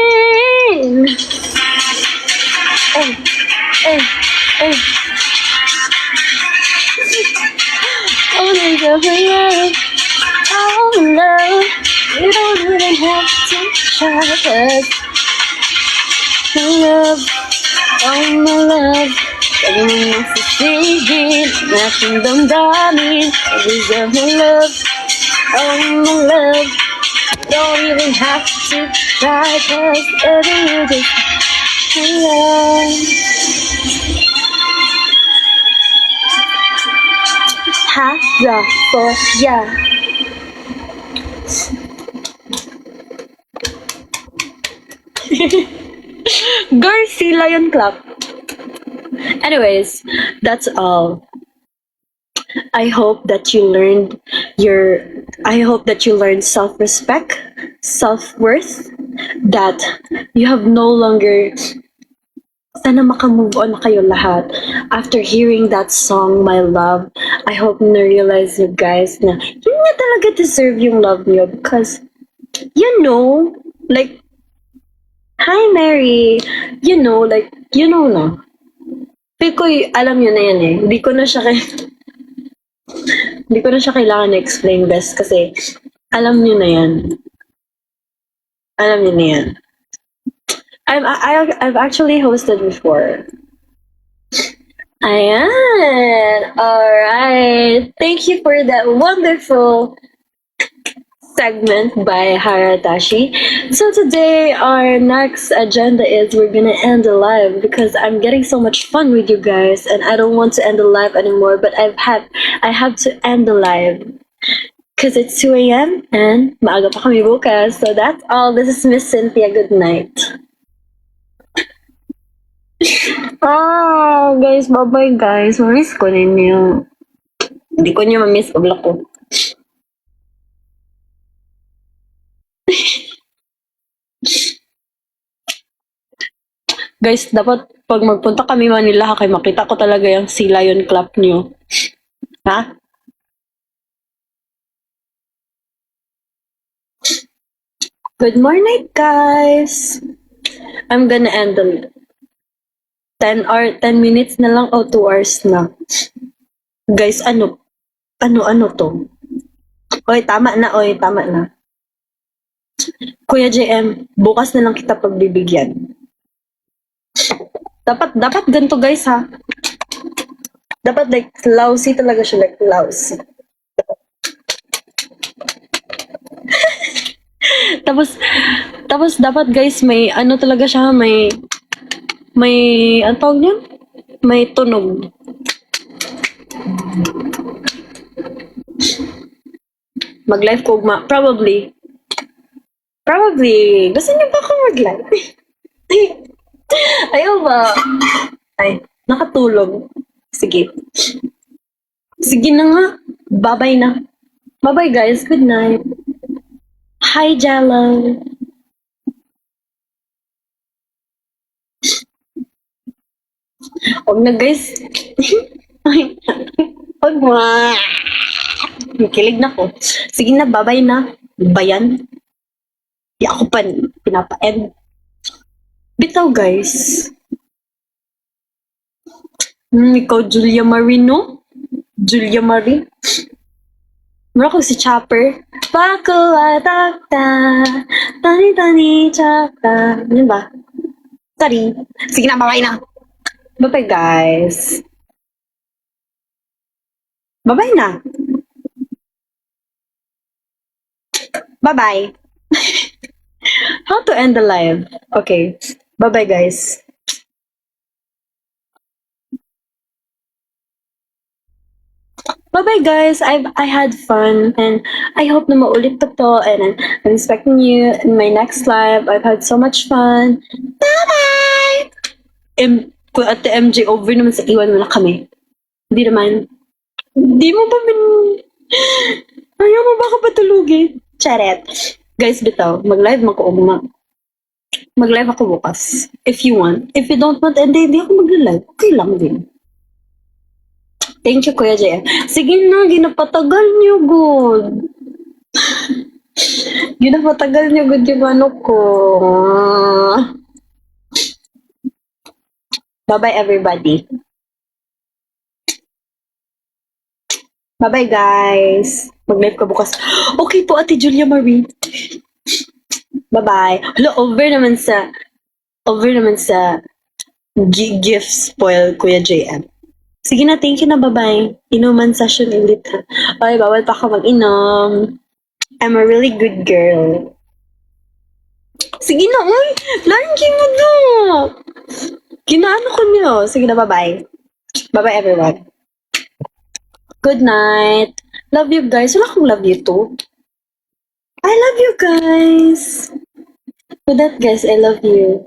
Eh, eh, eh. Oh, deserve the love. Oh, love. You don't even have to try, 'cause my love, oh my love. Huwag mo masisingin ang aking damdamin. I deserve my love, oh my love. You don't even have to try, 'cause every you just my love. Ha, ya, for ya. Garcy Lion Club. Anyways, that's all. I hope that you learned self-respect, self-worth, that you have no longer, sana makamove on na kayo lahat. After hearing that song, My Love, I hope na-realize you guys na hindi nga talaga deserve yung love niyo, because, like, hi Mary, like, na. Feel ko, alam nyo na yan eh. Hindi ko na siya kailangan na-explain best kasi alam nyo na yan. Alam nyo na yan. I've actually hosted before. Ayan. Alright. Thank you for that wonderful segment by Haratashi. So today our next agenda is we're gonna end the live because I'm getting so much fun with you guys and I don't want to end the live anymore, but I have to end the live because it's 2 a.m. and maaga pa kami bukas. So that's all. This is Miss Cynthia. Good night. Guys, bye-bye guys. Mamiss ko ninyo. Hindi ko nyo mamiss pag ko. Guys, dapat pag magpunta kami Manila, kay makita ko talaga yung Sea Lion Club nyo. Ha? Good morning, guys! I'm gonna end the 10 minutes na lang o 2 hours na. Guys, ano to? Oy, tama na. Kuya JM, bukas na lang kita pagbibigyan. Dapat ganito guys ha. Dapat like lousy talaga siya, like lousy. tapos dapat guys may ano talaga siya, may ano tawag niya? May tunog. Mag-live ko probably. Gusto niyo ba akong mag-live? Ayaw ba? Ay, nakatulog. Sige. Sige na nga. Bye-bye na. Bye-bye guys. Good night. Hi, Jello. Huwag na guys. Huwag mo. Kilig na ko. Sige na, bye-bye na. Bayan. Di ako pa pinapa-end. Bitaw guys. Ikaw, Julia Marie, no? Julia Marie. Mura ko si Chopper. Baku atakta. Tani chaka. Yun ba? Sorry. Sige na, bye-bye na. Bye-bye guys. Bye-bye na. Bye-bye. How to end the live? Okay. Bye-bye guys. Bye-bye guys. I had fun and I hope na maulit pa to and I'm expecting you in my next live. I've had so much fun. Bye-bye! Kung Ate MJ over naman sa iwan mo na kami. Hindi naman. Hindi mo ba ayaw mo ba ka patulugin? Charet. Guys, bitaw. Mag-live mako muna. Mag-live ako bukas. If you want. If you don't want, hindi ako mag-live. Okay lang din. Thank you, Kuya JM. Sige na, ginapatagal niyo, good. Ginapatagal niyo, good yung ano ko. Bye-bye, everybody. Bye-bye, guys. Mag-live ka bukas. Okay po, Ate Julia Marie. Bye-bye. Hala, over naman sa gift spoil, Kuya JM. Sige na, thank you na, bye-bye. Inuman session ulit, ha. Okay, bawal pa ako mag-inom. I'm a really good girl. Sige na, uy! Lanking mo na! Ginaano ko niyo. Sige na, bye-bye. Bye-bye, everyone. Good night. Love you, guys. Wala akong love you too. I love you, guys. With that, guys, I love you.